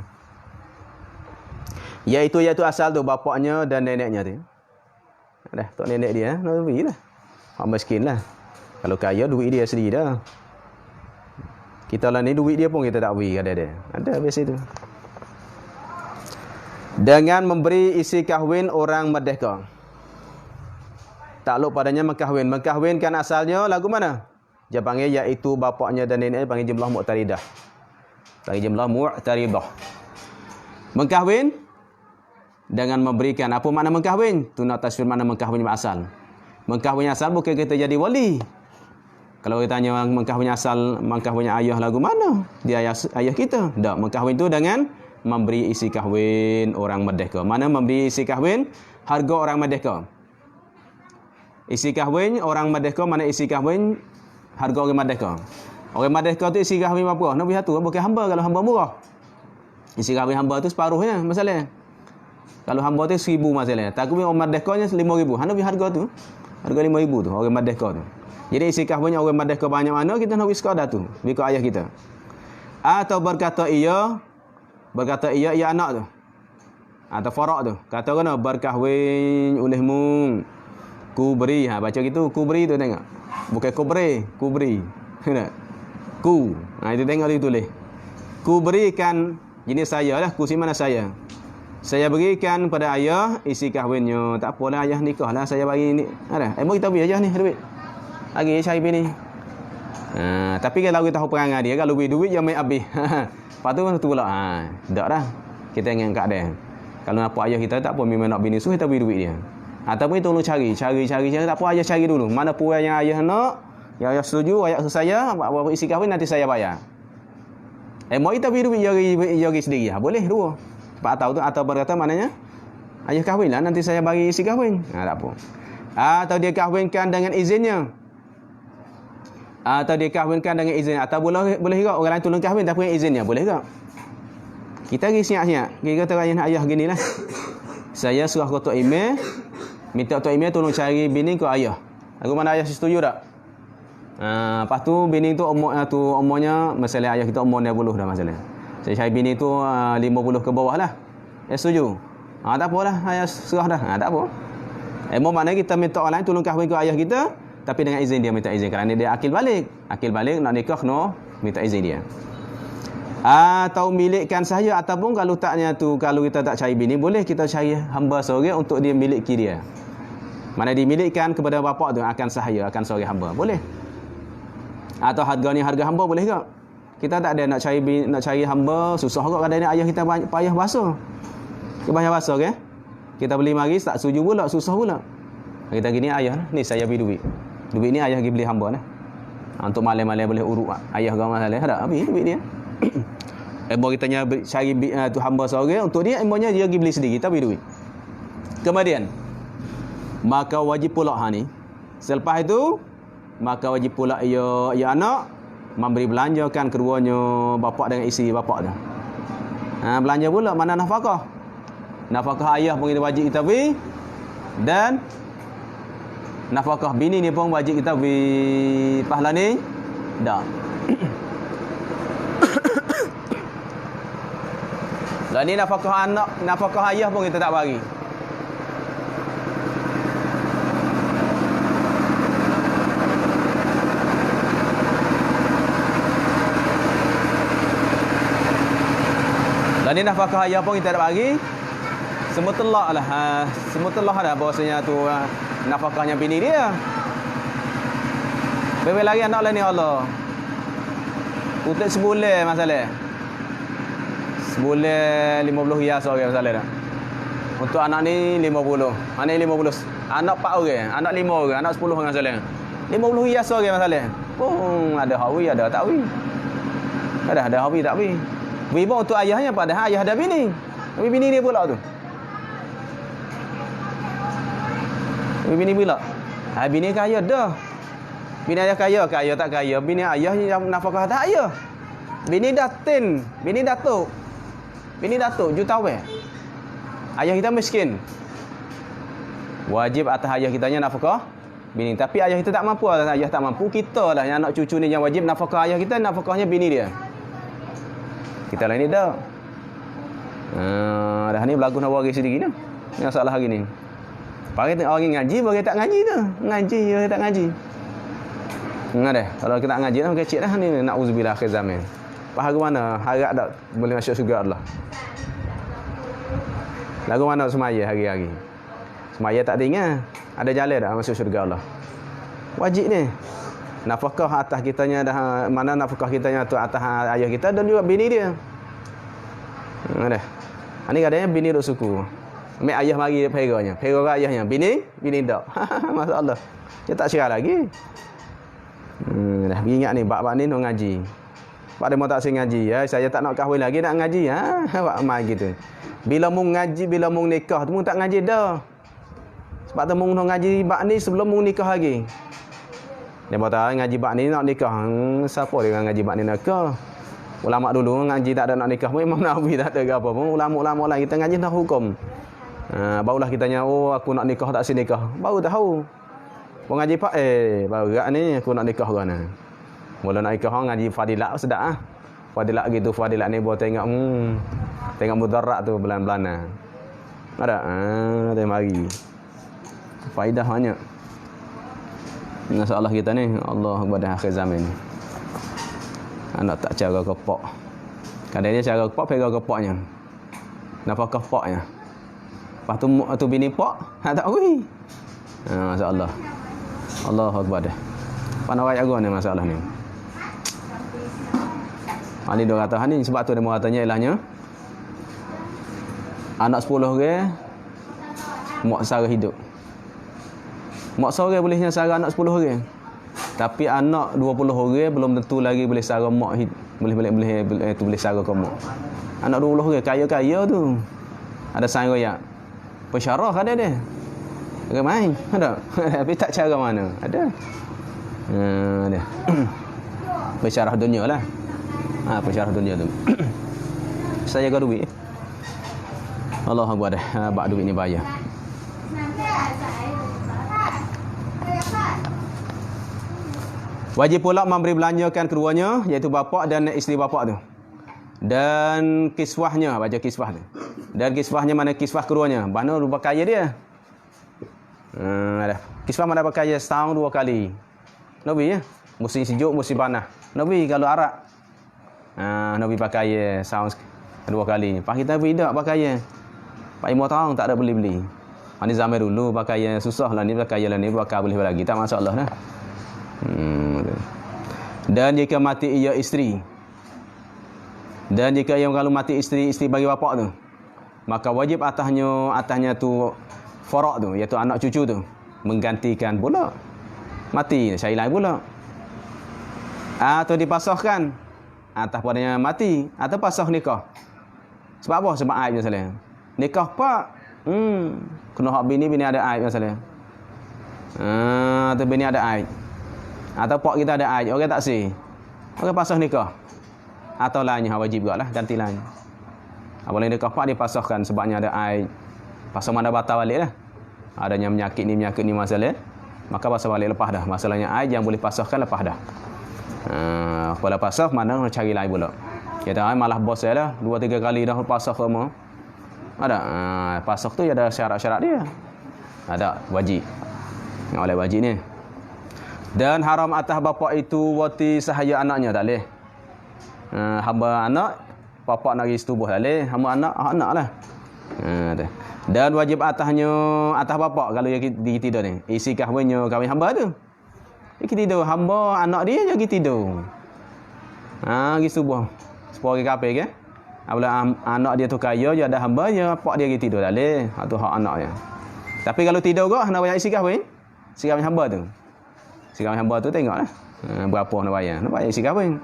Iaitu asal tu bapaknya dan neneknya tu. Dah tok nenek dia nak berilah. Hak miskin lah. Kalau kaya duit dia sendiri dah. Kita lah ni duit dia pun kita tak beri ada dia. Ada biasa tu. Dengan memberi isi kahwin orang merdeka. Takluk padanya mengkahwin. Mengkahwinkan asalnya lagu mana? Dia panggil iaitu bapaknya dan neneknya panggil jumlah mu'taridah. Panggil jumlah mu'taridah. Mengkahwin dengan memberikan. Apa makna mengkahwin? Tu nak tasfir mana mengkahwin asal. Mengkahwin asal bukan kita jadi wali. Kalau kita tanya mengkahwin asal, mengkahwin ayah lagu mana? Dia ayah kita. Tak, mengkahwin tu dengan memberi isi kahwin orang merdeka. Mana memberi isi kahwin? Harga orang merdeka. Isi kahwin orang merdeka, mana isi kahwin harga orang merdeka. Orang merdeka tu isi kahwin berapa? Nak beri satu, bukan hamba kalau hamba murah. Isi kahwin hamba tu separuhnya masalah. Kalau hamba tu 1,000 masalah. Tak kau merdekanya 5,000. Hana harga tu. Harga 5,000 tu orang merdeka tu. Jadi isi kahwinnya orang merdeka banyak mana kita nak wis sekadar tu. Biko ayah kita. Atau berkata iya ia anak tu. Atau farak tu. Kata kena berkahwin olehmu ku beri. Baca gitu ku beri tu tengok. Bukan ku beri. Nampak? Ku. Itu tengok dia tulis. Ku berikan jenis saya lah. Ku si mana saya. Saya berikan pada ayah isi kahwinnya. Tak apalah ayah nikah lah. Saya bagi ni. Ada. Mau kita beri ayah ni duit. Lagi cari bini. Tapi kalau kita tahu perangai dia, kalau beri duit dia main habis. Lepas tu pula. Tak dah. Kita ingat kat dia. Kalau nampak ayah kita tak apa memang nak bini suruh kita beri duit dia. Ataupun tolong cari tak apa ayah cari dulu. Mana puan yang ayah nak, yang ayah setuju, ayah saya apa isi kahwin nanti saya bayar. Mau kita beri duit jari sendiri. Boleh dua. Sebab tahu tu atau berkata maknanya ayah kahwin lah nanti saya bagi isi kahwin. Tak apa. Atau dia kahwinkan dengan izinnya. Atau dia kahwinkan dengan izinnya. Atau boleh juga orang lain tolong kahwin tapi izinnya. Boleh juga. Kita pergi siap-siap. Kita kata ayah gini lah. Saya suruh Tok Email. Minta Tok Email tolong cari bini ke ayah. Aku mana ayah setuju tak? Lepas tu bini tu umurnya masalah ayah kita umur 20 dah masalah. Saya cari bini tu 50 ke bawah lah. Setuju? Tak apalah. Ayah serah dah. Tak apa. Maknanya kita minta orang lain tolong kahwin ke ayah kita. Tapi dengan izin dia minta izin. Kerana dia akil balik. Akil balik nak nikah kena minta izin dia. Atau milikkan sahaja. Ataupun kalau taknya tu, kalau kita tak cari bini, boleh kita cari hamba seorang untuk dia miliki dia. Mana dimilikkan kepada bapa tu akan sahaya, akan seorang hamba. Boleh. Atau harga hamba boleh ke? Kita tak ada nak cari hamba, susah kot kadang-kadang ayah kita payah basuh. Payah basuh ke? Kita beli mari tak setuju pula, susah pula. Kita gini ayah ni saya beri duit. Duit ni ayah pergi beli hamba lah. Untuk malam-malam boleh urut ayah kau masalah ada habis duit dia. Emo kita cari tu hamba seorang untuk dia, emonya dia pergi beli sendiri, kita beri duit. Kemudian maka wajib pula ni. Selepas itu maka wajib pula ia anak memberi belanjakan keduanya bapa dengan isteri bapa tu. Belanja pula mana nafkah. Nafkah ayah pun kita wajib kita beri dan nafkah bini ni pun wajib kita beri pahala ni. Dah. Lah ni nafkah anak, nafkah ayah pun kita tak bagi. Lah ni nafkah ayah pun kita tak bagi. Semutlah dah bahasanya tu nafkahnya bini dia. Bebe lagi anak lain ni Allah. Untuk sebulan masalah. Sebulan 50 riyal seorang masalah dah. Untuk anak ni 50. Anak ni 50. Anak 4 orang, anak 5 orang, anak 10 orang masalah. 50 riyal seorang masalah. Pun ada hawi ada tak hawi. Ada hawi tak hawi. Beri untuk ayahnya padahal ayah ada bini. Tapi bini dia pula tu. Bini pula. Bini kaya dah. Bini ayah kaya tak kaya. Bini ayah yang nafkah tak kaya. Bini datin, bini datuk. Bini datuk jutawan. Ayah kita miskin. Wajib atas ayah kitanya nafkah bini. Tapi ayah kita tak mampu, ayah tak mampu, kita lah yang anak cucu ni yang wajib nafkah ayah kita, nafkahnya bini dia. Kita lah ni dah. Dah ni berlaku nak waris sendiri dah. Ni masalah hari ni. Pakai orang ngaji, bagi tak ngaji dah. Ngaji, bagi tak ngaji. Dah. Kalau kita tak ngaji dah, kecil dah ni. Na'udzubillah akhir zaman. Lagu mana? Harap tak boleh masuk syurga Allah. Lagu mana semaya hari-hari? Semaya tak tinggal. Ada jalan tak masuk syurga Allah? Wajib ni. Nafkah atas kitanya dah, mana nafkah kitanya tu atas ayah kita dan juga bini dia. Dah. Ini katanya bini duk suku. Ambil ayah mari peranya. Pera ayahnya. Bini tak. Masalah. Dia tak cerai lagi. Dah ingat ni bab ni nak ngaji. Pak dia mau tak ngaji ya, saya tak nak kahwin lagi nak ngaji Pak mai gitu. Bila mu ngaji, bila mu nikah tu mu tak ngaji dah. Sebab tu mu nak ngaji bab ni sebelum mu nikah lagi. Dia kata ngaji bab ni nak nikah. Siapa dia ngaji bab ni nak nikah? Ulama dulu ngaji tak ada nak nikah, Imam Nawawi tak ada apa pun. Ulama-ulama lain kita ngaji dah hukum. Barulah kita tanya, oh aku nak nikah tak si nikah. Baru tahu. Ngaji pak baru gak ni aku nak nikah kan. Mula nak nikah ngaji fadilat sedap ah. Fadilat gitu, fadilat ni buat tengok tengok mudarat tu belan-belana. Ada ada mari. Faedah banyak. Masalah kita ni Allah pada akhir zaman ni. Anak tak cara kepok. Kadang dia cara kepok pegang kepoknya. Napa kepoknya? Lepas tu bini pok, tak tahu. Masalah. Allah Akbar dah. Panawai agun ni masalah ni. Ani dia kata ni sebab tu dia katanya ilahnya anak 10 orang mak sara hidup. Mak sara bolehnya sara anak 10 orang. Tapi anak 20 orang belum tentu lagi boleh sara mak boleh sara ke mak. Anak 20 orang kaya-kaya tu. Ada sang royak. Pensyarah ada dia. Ada main, ada. Tapi tak cara mana. Ada. Ada. Pensyarah dunia lah. Pensyarah dunia tu. Saya jaga duit. Allah Akbar dah. Bak duit ni bayar. Wajib pula memberi belanjakan keduanya, iaitu bapa dan isteri bapa tu. Dan kiswahnya, baca kiswah tu. Dan kiswahnya mana kiswah keduanya? Mana rupa kaya dia? Kiswah mana pakai setahun 2 kali. Nabi ya. Musim sejuk, musim panas. Nabi kalau arak. Nabi pakai setahun 2 kali. Pak kita tidak pakai. Pak 5 tahun tak ada beli-beli. Ni zaman dulu pakai susah lah ni, pakai lah ni pakai boleh lagi. Tak masalah dah. Dan jika mati ia isteri. Dan jika yang kalau mati isteri bagi bapak tu, maka wajib atasnya tu farak tu, iaitu anak cucu tu menggantikan pula. Mati syai lain pula. Atau dipasahkan atas padanya mati atau pasah nikah. Sebab apa? Sebab aib misalnya. Nikah pak kena hak bini ada aib misalnya. Atau bini ada aib. Atau pak kita ada aib, orang tak si. Orang pasah nikah. Atau lainnya wajib juga lah ganti lain. Boleh nikah pak dipasahkan sebabnya ada aib. Pasal mana batal balik lah. Adanya menyakit ni masalah. Maka pasal balik lepas dah. Masalahnya aib yang boleh pasahkan lepas dah. Kalau pasah mana nak cari lain pula. Kita malah bos saya dah 2-3 kali dah pasah semua. Ada pasah tu ada syarat-syarat dia. Ada wajib. Yang oleh wajib ni. Dan haram atas bapa itu wati sahaya anaknya tak boleh. Hamba anak bapa nak pergi setubuh tak boleh. Hamba anak lah. Dan wajib atas bapa kalau dia tidur ni. Isi kahwinnya kahwin hamba tu. Dia tidur hamba anak dia je tidur. Pergi subuh. Sepuluh kapal ke? Apabila anak dia tu kaya je ada hamba je pak dia pergi tidur tak boleh. Tu hak anaknya. Tapi kalau tidur kau nak bayar isi kahwin? Isi kahwin hamba tu. Isi kahwin hamba tu tengoklah. Berapa nak bayar? Nak bayar isi kahwin.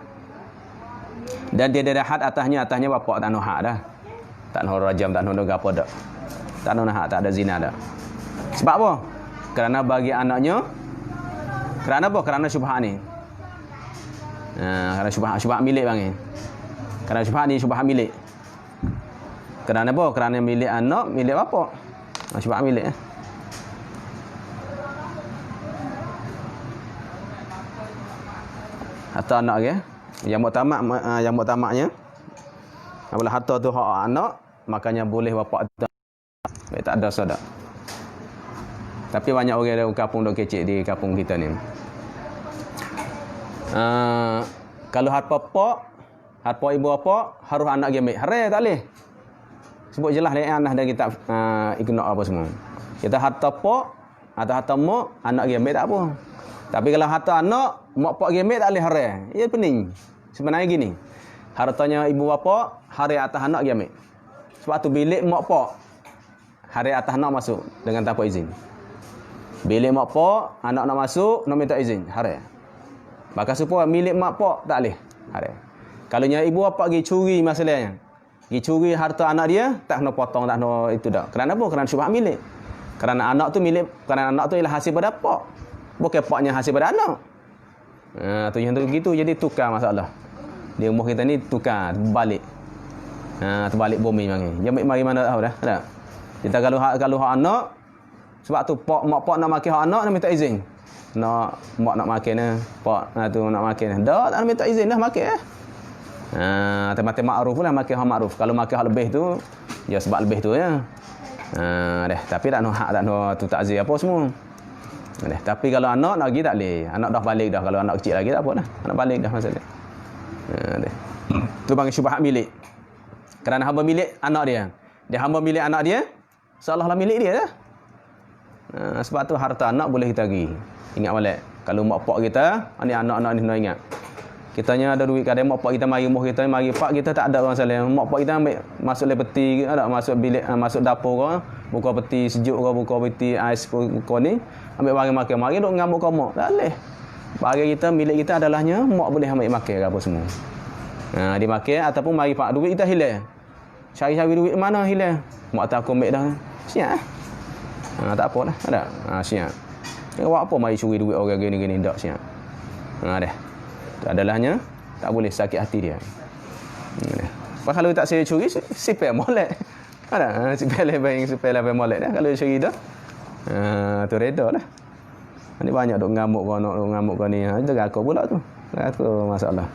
Dan dia ada had atasnya bapa tak nak hak dah. Tak nak rajam, tak nak apa dak. Tak nak hak, tak ada zina dak. Sebab apa? Kerana bagi anaknya. Kerana apa? Kerana syubhat ni. Kerana syubhat milik bang. Kerana syubhat ni syubhat milik. Kerana apa? Kerana milik anak, milik bapa. Syubhat milik. Harta anak ke? Yang muktamaknya apabila harta tu hak anak, makanya boleh bapa tu. Tak ada dosa dak. Tapi banyak orang dari kampung dok kecil di kampung kita ni. Kalau harta ibu bapa harus anak dia ambil. Haram tak boleh. Sebut jelas dia anak dan kitab ignore apa semua. Kita harta pak atau harta mak anak dia ambil tak apa. Tapi kalau harta anak mak pak dia ambil tak boleh haram. Ia pening. Sebenarnya gini. Hartanya ibu bapa haram atas anak dia ambil. Sebab tu bilik mak pak haram atas anak masuk dengan tanpa izin. Bilik mak pak, anak nak masuk, nak minta izin. Haram. Maka supaya milik mak pak tak boleh. Haram. Kalau ibu bapa pergi curi masalahnya. Pergi curi harta anak dia, tak kena potong, tak kena itu dah. Kerana apa? Kerana syubhat milik. Kerana anak tu milik, kerana anak tu ialah hasil pada pak. Bukan paknya hasil pada anak. Tu yang tu begitu, jadi tukar masalah. Di umur kita ni tukar, balik. Terbalik bumi mari. Mari mana tahu dah. Tak? Kita kalau hak anak, sebab tu mak nak makan hak anak, nak minta izin. Mak nak makan ni, pak tu nak makan ni. Dah tak minta izin dah makan tempat makruf pula makan hak makruf. Kalau makan hak lebih tu, ya sebab lebih tu ya. Tapi tak nak hak, tak nak tu takzir apa semua. Tapi kalau anak nak pergi tak boleh. Anak dah balik dah. Kalau anak kecil lagi tak apa dah. Anak balik dah masalah. Tu panggil syubhat milik. Kerana hamba milik anak dia. Dia hamba milik anak dia, seolah-olah milik dia dah. Sebab tu harta anak boleh kita bagi. Ingat balik. Kalau mak pak kita, ni anak-anak ni kena ingat. Kitanya ada duit kadang mak pak kita mari rumah kita, mari pak kita tak ada masalah. Mak pak kita ambil masuk le peti, ada masuk bilik, masuk dapur ke, buka peti sejuk ke, buka peti ais buka ni, ambil barang makan. Mari duk ngamuk ke mak. Tak boleh. Barang kita milik kita adalahnya mak boleh ambil makan ke apa semua. Dia makan ataupun mari pak duit kita hilang. Cari-cari duit mana hilang. Mak tak aku ambil dah. Siap. Tak apa dah. Ada. Siap. Awak apa mari curi duit orang gini-gini dak siap. Dah. Adalahnya tak boleh sakit hati dia. Kalau tak saya curi, sipel molek. Ada, sipel lebih molek dah kalau curi dah. Tu reda lah. Ni banyak duk ngamuk kau nak ngamuk kau ni. Itu aku pula tu. Aku masalah.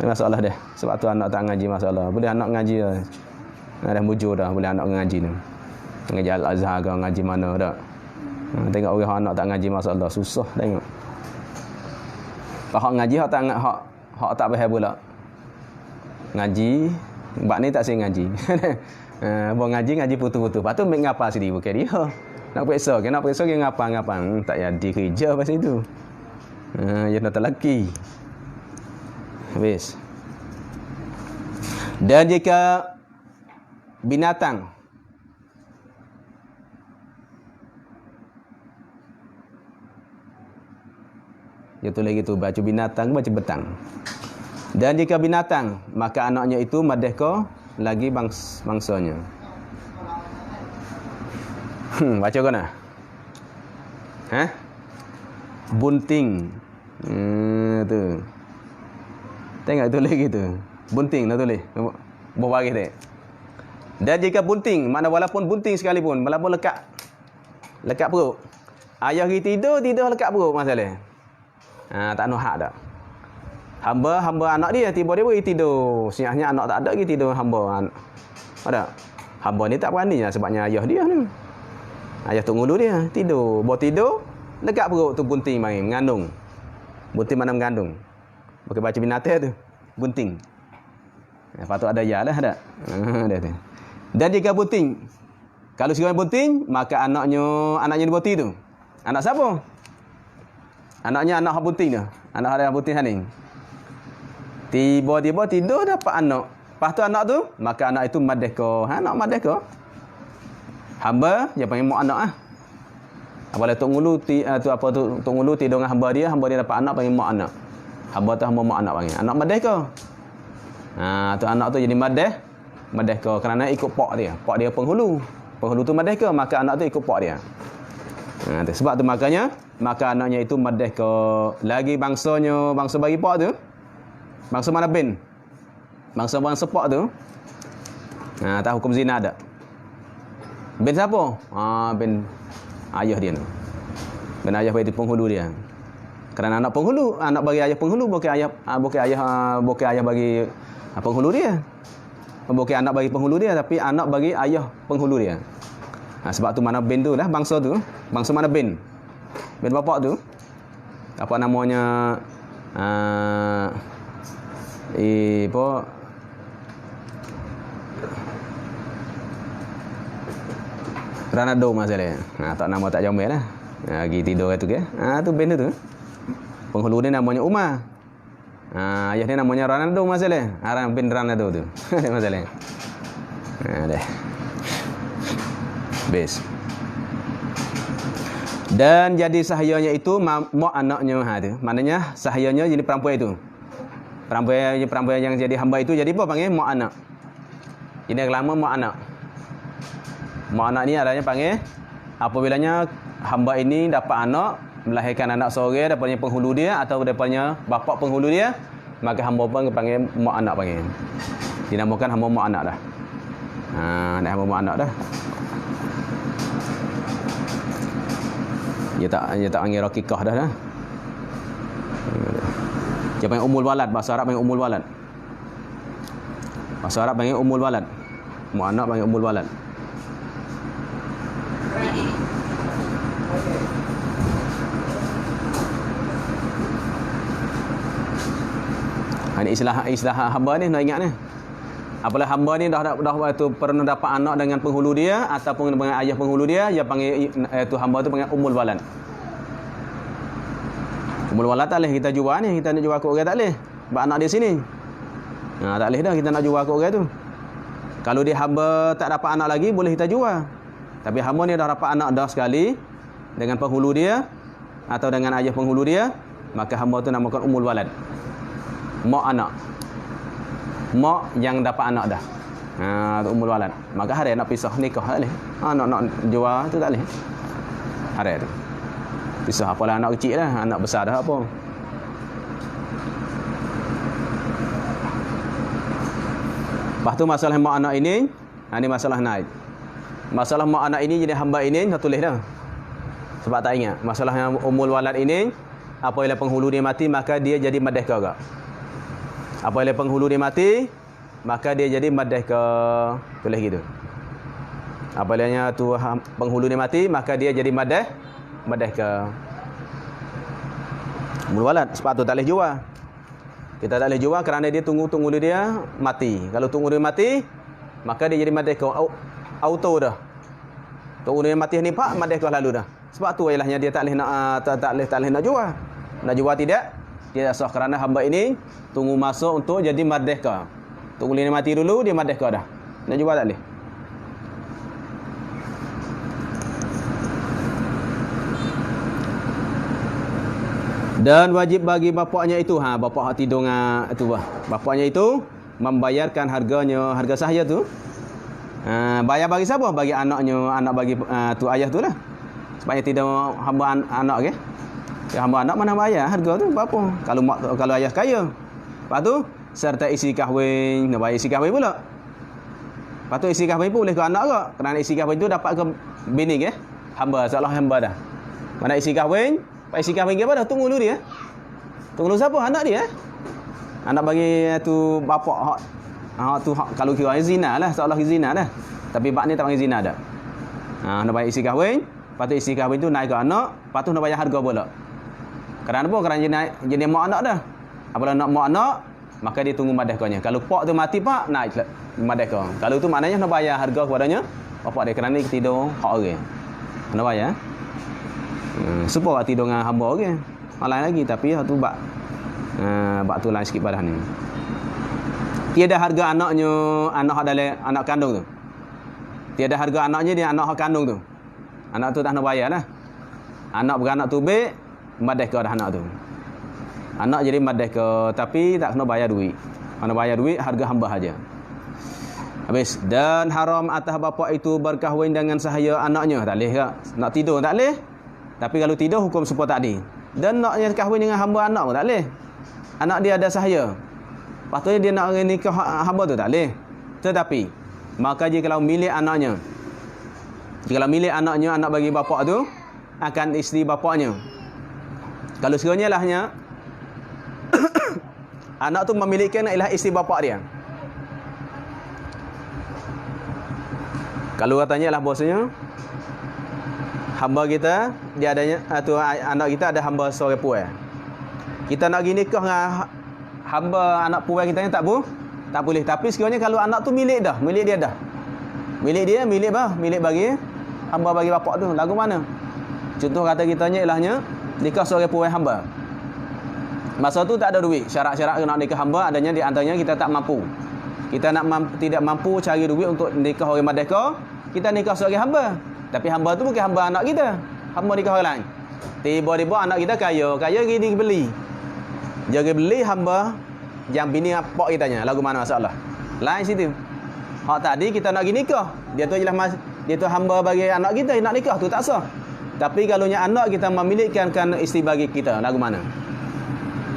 Masalah dia. Sebab tu anak tak ngaji masalah. Boleh anak ngaji dah. Dah mujur dah boleh anak ngaji ni. Ngaji Al-Azhar ke ngaji mana dak. Tengok orang anak tak ngaji masalah susah tengok. Hak ngaji hak tak faham pula. Ngaji bab ni tak saya ngaji. Buat ngaji putus-putus. Lepas tu ambil ngapa sendiri bukan dia. Nak periksa ke ngapa. Tak jadi kerja pasal itu. Dia nak terlaki. Habis. Dan jika binatang dia tulis gitu, baca binatang, baca betang. Dan jika binatang, maka anaknya itu merdeka lagi bangsanya. Baca kau nak? Bunting. Tu. Tengok tulis gitu. Bunting nak tulis. Berbaris dia. Dan jika bunting, mana walaupun bunting sekalipun, walaupun lekat perut. Ayah pergi tidur lekat perut masalah. Tak nak hak dah. Hamba anak dia tiba dia pergi tidur. Siangnya anak tak ada pergi tidur hamba. Ada. Hamba ni tak berani lah sebabnya ayah dia ni. Ayah tok ngulu dia tidur. Bawa tidur lekat perut tu bunting main mengandung. Bunting mana mengandung. Pakai baca binatang tu. Bunting. Patut ada ya lah ada. Dan jika bunting, kalau sekiranya bunting, maka anaknya diboti tu. Anak siapa? Anaknya anak bunting tu. Anak ada bunting ni. Tiba-tiba tidur dapat anak. Lepas tu anak tu, maka anak itu merdeka. Anak merdeka. Hamba dia panggil mak anak Apabila tok ngulu tok ngulu tidur dengan hamba dia dapat anak panggil mak anak. Hamba tu hamba mak anak panggil. Anak merdeka. Tu anak tu jadi merdeka kerana ikut pak dia. Pak dia penghulu. Penghulu tu merdeka, maka anak tu ikut pak dia. Sebab tu maka anaknya itu merdeka lagi bangsa bagi pak tu. Bangsa mana bin? Bangsa pak tu. Tak hukum zina ada. Bin siapa? Bin ayah dia tu. Bin ayah bagi penghulu dia. Kerana anak penghulu, anak bagi ayah penghulu, bukan ayah bagi penghulu dia. Bukan anak bagi penghulu dia, tapi anak bagi ayah penghulu dia. Sebab tu mana bin tu lah, bangsa tu. Bangsa mana bin? Bin bapak tu. Apa namanya? Ranado masalah. Tak nama tak jambil lah. Lagi tidur tu ke? Tu bin tu. Penghulu dia namanya Umar. Ayah dia namanya Ranado masalah. Bin Ranado tu. Ada masalah. Dah. Bes. Dan jadi sahayanya itu mak anaknya tu. Maknanya sahayanya jadi perempuan itu. Perempuan yang jadi hamba itu jadi apa panggil mak anak. Jadi lama mak anak. Mak anak ni adanya panggil apabilanya hamba ini dapat anak, melahirkan anak seorang daripada penghulu dia atau daripada bapa penghulu dia, maka hamba pun panggil mak anak panggil. Dinamakan hamba mak anak dah. Dah hamba mak anak dah. Dia tak panggil rakikah dah dah. Dia panggil umul walad, bahasa Arab panggil umul walad. Bahasa Arab panggil umul walad. Mak anak panggil umul walad. Ini istilah hamba ni nak ingat ni. Apabila hamba ni dah tu pernah dapat anak dengan penghulu dia ataupun dengan ayah penghulu dia panggil tu hamba tu panggil umul walad. Umul walad tak boleh kita jual ni, kita nak jual ke orang tak boleh. Sebab anak dia sini. Tak boleh dah kita nak jual ke orang tu. Kalau dia hamba tak dapat anak lagi boleh kita jual. Tapi hamba ni dah dapat anak dah sekali dengan penghulu dia atau dengan ayah penghulu dia, maka hamba tu namakan umul walad. Mak anak. Mak yang dapat anak dah. Tu umul walad. Maka hari nak pisah nikah tak boleh. Nak jual tu tak boleh. Hari tu. Pisah apalah anak kecil dah, anak besar dah apa. Lepas tu masalah mak anak ini, ni masalah naik. Masalah mak anak ini jadi hamba ini, dah tulis dah. Sebab tak ingat. Masalah yang umul walad ini, apabila penghulu dia mati, maka dia jadi merdeka juga. Apabila penghulu dia mati, maka dia jadi merdeka. Tulis gitu. Apabila tu penghulu dia mati, maka dia jadi merdeka. Umul walad, sebab tu tak boleh jual. Kita tak boleh jual kerana dia tunggu dia mati. Kalau tunggu dia mati, maka dia jadi merdeka. Auto dah. Tunggu dia mati ni pak, merdeka lalu dah. Sebab tu ialah dia tak boleh nak jual. Nak jual tidak? Dia sah kerana hamba ini tunggu masa untuk jadi merdeka. Tunggu dia mati dulu, dia merdeka dah. Nak jual tak boleh. Dan wajib bagi bapaknya itu, bapak hak tidur itu bapaknya itu membayarkan harga sahaya tu. Bayar bagi siapa? Bagi anaknya, anak bagi tu ayah tu lah. Sebabnya tidak hamba anak ke. Hamba anak mana bayar harga tu berapa? Kalau ayah kaya. Lepas tu serta isi kahwin, nak bayar isi kahwin pula. Lepas tu isi kahwin pun boleh ke anak ke? Kerana isi kahwin tu dapat ke bini ke? Hamba, seolah hamba dah. Mana isi kahwin? Isi kahwin ke apa dah? Tunggu dulu dia. Tunggu dulu siapa? Anak dia. Anak bagi tu bapak hak tu hak, kalau kira zina lah, seolah zina dah. Tapi bab ni tak panggil zina dah. Nak bayar isi kahwin, lepas tu isi kahwin tu naik ke anak, lepas tu nak bayar harga pula. Kerana apa? Kerana jenis mak anak dah. Apabila nak mak anak, maka dia tunggu merdekanya. Kalau pak tu mati pak, naik merdeka. Kalau tu maknanya nak bayar harga kepadanya bapak dia kerana dia tidur hak orang. Kena bayar. Supaya tidur dengan hamba orang. Lain lagi tapi hak tu bab tu lain sikit badan ni. Tiada harga anaknya, anak dalam anak kandung tu. Tiada harga anaknya dia anak hak kandung tu. Anak tu tak nak bayar lah. Anak beranak tu baik, merdeka dah anak tu. Anak jadi merdeka tapi tak kena bayar duit. Kena bayar duit harga hamba saja. Habis. Dan haram atas bapa itu berkahwin dengan sahaya anaknya. Tak boleh ke? Nak tidur tak boleh. Tapi kalau tidur hukum serupa tadi. Dan naknya kahwin dengan hamba anak pun tak boleh. Anak dia ada sahaya. Patutnya dia nak nikah hamba tu tak boleh. Tetapi maka jika milik anaknya, anak bagi bapa tu akan isteri bapaknya. Kalau sekiranya lahnya anak tu memilikan ialah isteri bapa dia. Kalau katanya lah bahasanya hamba kita dia adanya atau anak kita ada hamba seorang puan. Kita nak pergi nikah dengan hamba anak puan kita tak boleh. Tapi sekiranya kalau anak tu milik dia dah. Milik bagi hamba bagi bapak tu. Lagu mana? Contoh kata kitanya ilahnya nikah seorang puan hamba. Masa tu tak ada duit. Syarat-syarat nak nikah hamba adanya di antaranya kita tak mampu. Kita tidak mampu cari duit untuk nikah orang merdeka, kita nikah seorang hamba. Tapi hamba tu bukan hamba anak kita. Hamba nikah orang lain. Tiba-tiba anak kita kaya pergi beli. Jaga beli hamba yang bini pak kitanya. Lagu mana masalah? Lain situ. Hak tadi kita nak pergi nikah. Dia tu hamba bagi anak kita nak nikah tu tak sah. Tapi kalau anak kita memilikkan isteri bagi kita, lagu mana?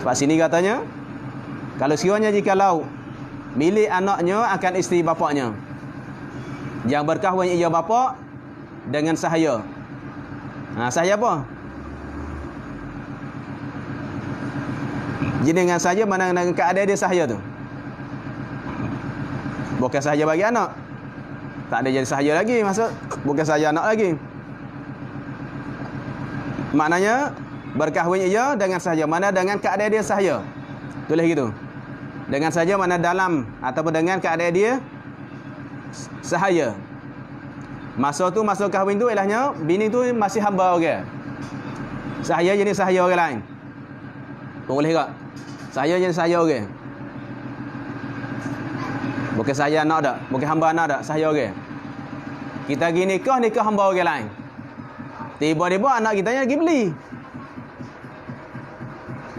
Sebab sini katanya kalau sekiranya jikalau milik anaknya akan isteri bapaknya yang berkahwin ia bapa dengan sahaya. Sahaya apa? Jadi dengan saja mana dengan keadaan dia sahaya tu. Bukan sahaja bagi anak. Tak ada jadi sahaya lagi maksud. Bukan sahaja anak lagi. Maknanya berkahwin ia dengan sahaja mana dengan keadaan dia sahaya. Tulis gitu. Dengan sahaja mana dalam ataupun dengan keadaan dia sahaya. Masa tu masa kahwin tu ilahnya bini tu masih hamba orang. Sahaya jadi sahaya orang lain. Boleh tak? Sahaya jadi sahaya orang. Bukan sahaya anak tak, bukan hamba anak tak, sahaya orang. Kita pergi nikah hamba orang lain. Tiba-tiba anak kita lagi beli.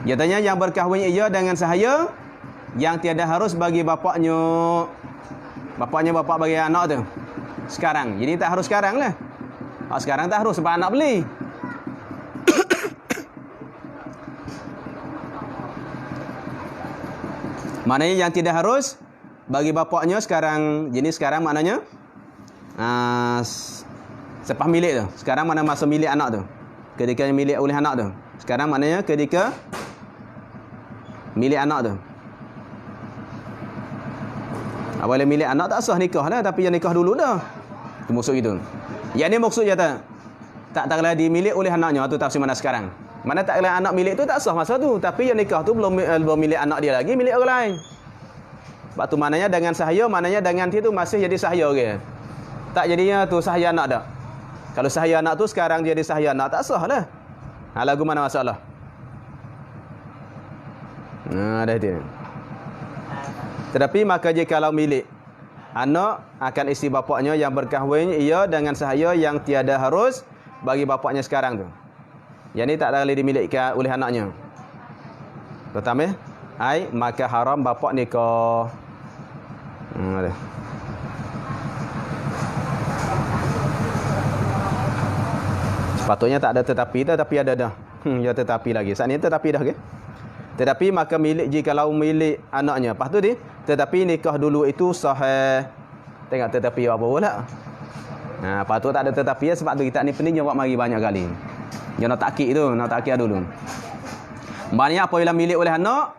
Dia tanya yang berkahwin ia dengan sahaya yang tiada harus bagi bapaknya. Bapaknya bapak bagi anak tu. Sekarang. Jadi tak harus sekarang lah. Sekarang tak harus sebab anak beli. Maknanya yang tidak harus bagi bapaknya sekarang. Jadi sekarang maknanya sepah milik tu. Sekarang mana masa milik anak tu. Ketika milik oleh anak tu. Sekarang maknanya ketika milik anak tu. Apabila milik anak tak sah nikah lah. Tapi yang nikah dulu dah. Itu maksud itu. Yang ni maksud je tak. Tak taklah dimiliki oleh anaknya. Itu tafsir mana sekarang. Mana taklah anak milik tu tak sah masa tu. Tapi yang nikah tu belum milik anak dia lagi. Milik orang lain. Sebab tu maknanya dengan sahaya. Maknanya dengan itu masih jadi sahaya orang. Tak jadinya tu sahaya anak dah. Kalau sahaya anak tu sekarang jadi sahaya anak. Tak sah lah. Lagu mana masalah. Dah itu. Tetapi maka jikalau milik anak akan isteri bapaknya yang berkahwin ia dengan sahaya yang tiada harus bagi bapaknya sekarang tu. Yang ni tak boleh dimiliki oleh anaknya. Pertama, maka haram bapak nikah. Ada. Sepatutnya tak ada tetapi ada dah. Ya tetapi lagi. Saat ni tetapi dah ke? Tetapi maka milik jikalau milik anaknya. Lepas tu tetapi nikah dulu itu sahih. Tengok tetapi apa pula. Patut tak ada tetapi sebab tu kita ni pening jawab mari banyak kali. Dia nak takkid tu, nak takkid dulu. Maknanya apabila milik oleh anak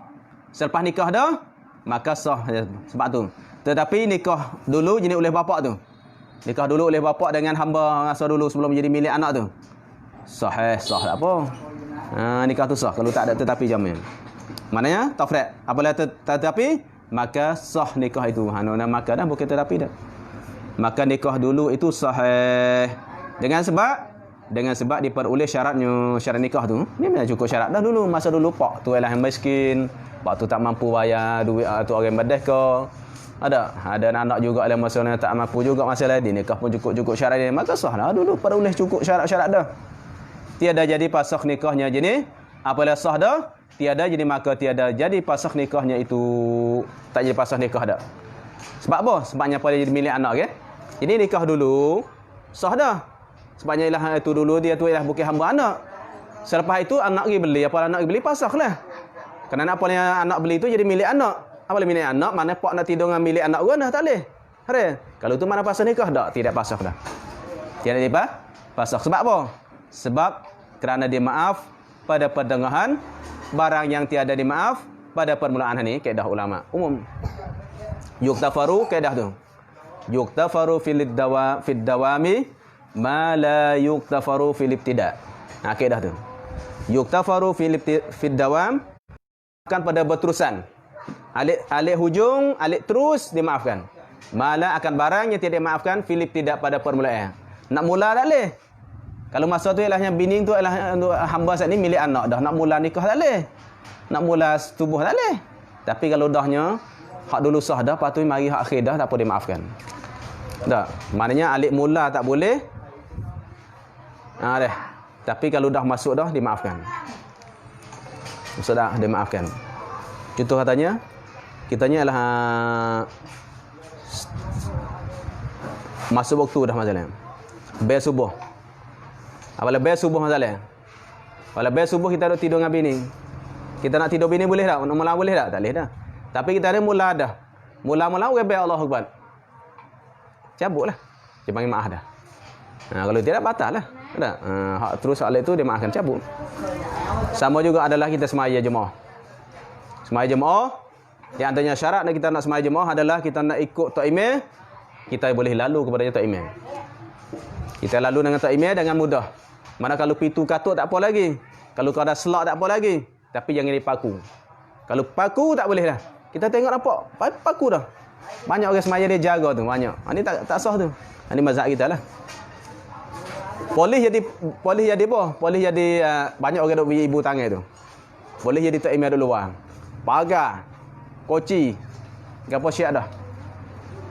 selepas nikah dah maka sah sebab tu. Tetapi nikah dulu jadi oleh bapak tu. Nikah dulu oleh bapak dengan hamba ngasa dulu sebelum jadi milik anak tu. Sah tak apa. Nikah tu sah kalau tak ada tetapi jamin. Maknanya tafriq. Apabila tetapi maka sah nikah itu. Maka dah bukan tetapi dah. Maka nikah dulu itu sahih. Dengan sebab diperoleh syarat nikah tu. Ni memang cukup syarat dah dulu. Masa dulu pak tu ialah yang miskin. Pak tu tak mampu bayar duit tu orang badas ke. Ada anak juga dalam masa tak mampu juga masalah dia nikah pun cukup syarat dia. Maka sah lah dulu peroleh cukup syarat-syarat dah. Tiada jadi pasakh nikahnya jenis. Apabila sah dah, tiada jadi maka tiada jadi pasakh nikahnya itu tak jadi pasakh nikah dah. Sebab apa? Sebabnya pada jadi milik anak ke? Jadi nikah dulu sah dah. Sebabnya ialah itu dulu dia tu ialah bukan hamba anak. Selepas itu anak pergi beli, apa anak pergi beli pasakh lah. Kerana apa yang anak beli itu jadi milik anak. Apa milik anak? Mana pak nak tidur dengan milik anak gua dah tak boleh. Kalau tu mana pasakh nikah dah? Tidak pasakh dah. Tiada apa? Pasakh. Sebab apa? Sebab kerana dia maaf pada pertengahan, barang yang tiada dimaaf pada permulaan ni kaedah ulama umum. Yuktafaru kaedah tu. Yuktafaru fid dawami ma la yuktafaru fil ibtida. Kaedah tu. Yuktafaru fid dawam akan pada berterusan. Alik hujung, alik terus dimaafkan. Mala akan barang yang tidak dimaafkan fil ibtida pada permulaan. Nak mula tak boleh. Kalau masa tu ialah yang bini tu ialah hamba saat ni milik anak dah. Nak mula nikah tak boleh. Nak mula tubuh tak boleh. Tapi kalau dahnya hak dulu sah dah, lepas tu mari hak akhir dah tak apa dimaafkan. Tak. Maknanya alik mula tak boleh. Dah. Tapi kalau dah masuk dah dimaafkan. Sudah dimaafkan. Contoh katanya kitanya ialah masuk waktu dah masalah. Bayar subuh. Apabila bayar subuh masalah. Apabila bayar subuh kita duduk tidur dengan bini. Kita nak tidur bini boleh tak? Nak mula boleh tak? Tak boleh dah. Tapi kita ada mula dah. Mula-mula orang bayar Allahu Akbar. Cabutlah. Dia panggil maaf dah. Kalau tidak batal lah. Ada. Hak terus soal itu dia maafkan cabut. Sama juga adalah kita semaya jemaah. Semaya jemaah, yang antaranya syarat kita nak semaya jemaah adalah kita nak ikut tok imam, kita boleh lalu kepadanya tok imam. Kita lalu dengan tok imam dengan mudah. Mana kalau pitu katuk tak apa lagi. Kalau kau ada selak tak apa lagi. Tapi jangan dipaku. Kalau paku tak boleh dah. Kita tengok nampak paku dah. Banyak orang semaya dia jaga tu, banyak. Ini tak sah tu. Ini mazhab kita lah. Polis jadi apa? Polis jadi banyak orang duk bagi ibu tangan tu. Polis jadi tok imam duk luar. Pagar, koci, gapo syiat dah.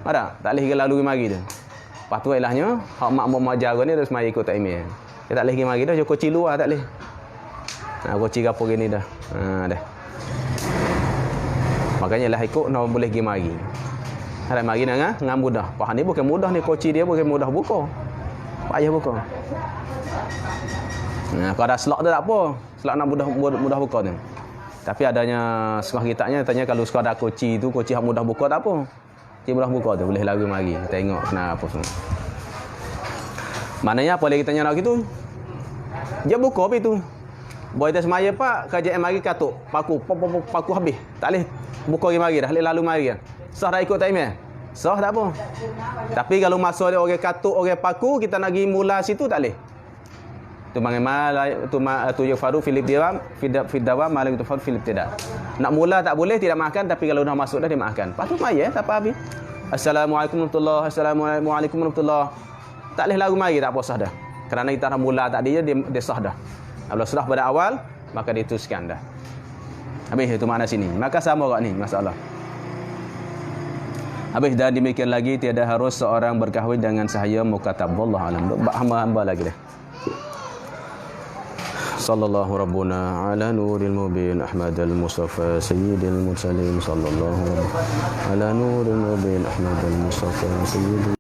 Ada? Tak boleh lalu mari tu. Lepas tu ilahnya, hak makmum jaga ni terus mari ikut tok imam. Dia tak boleh pergi mari dah, dia koci luar tak boleh. Koci gapo gini dah. Dah. Makanya lah ikut no boleh pergi mari. Ada mari dengan mudah. Faham ni bukan mudah ni, koci dia bukan mudah buka. Payah buka. Kalau ada selak tu tak apa. Selak nak mudah buka tu. Tapi adanya setengah kitabnya tanya kalau sekadar koci tu, koci yang mudah buka tak apa. Koci mudah buka tu boleh lari mari. Tengok kenapa semua. Maknanya apa lagi tanya nak gitu? Dia buka apa itu? Boy dah semaya pak, kerja mari katuk, paku habis. Tak boleh buka lagi mari dah, lalu mari dah. Sah dah ikut time. Sah tak apa. Tapi kalau masa dia orang katuk, orang paku, kita nak pergi mula situ tak boleh. Tu bagaimana tu yafaru Philip Dawam malam itu Philip tidak. Nak mula tak boleh, tidak makan, tapi kalau dah masuk dah dia makan. Lepas tu mai tak apa habis. Assalamualaikum warahmatullahi Assalamualaikum warahmatullahi. Tak boleh lagu mari tak apa sah dah. Kerana kita dah mula tak dia sah dah. Kalau sudah pada awal maka diteruskan dah. Habis itu makna sini. Maka sama kat ni masalah. Habis dan demikian lagi tiada harus seorang berkahwin dengan sahaya mukatab. Wallahu alam. Hamba lagi dah. Sallallahu rabbuna ala nuril mubin Ahmadal Mustafa sayyidil mursalin sallallahu ala nuril mubin Ahmadal Mustafa sayyidil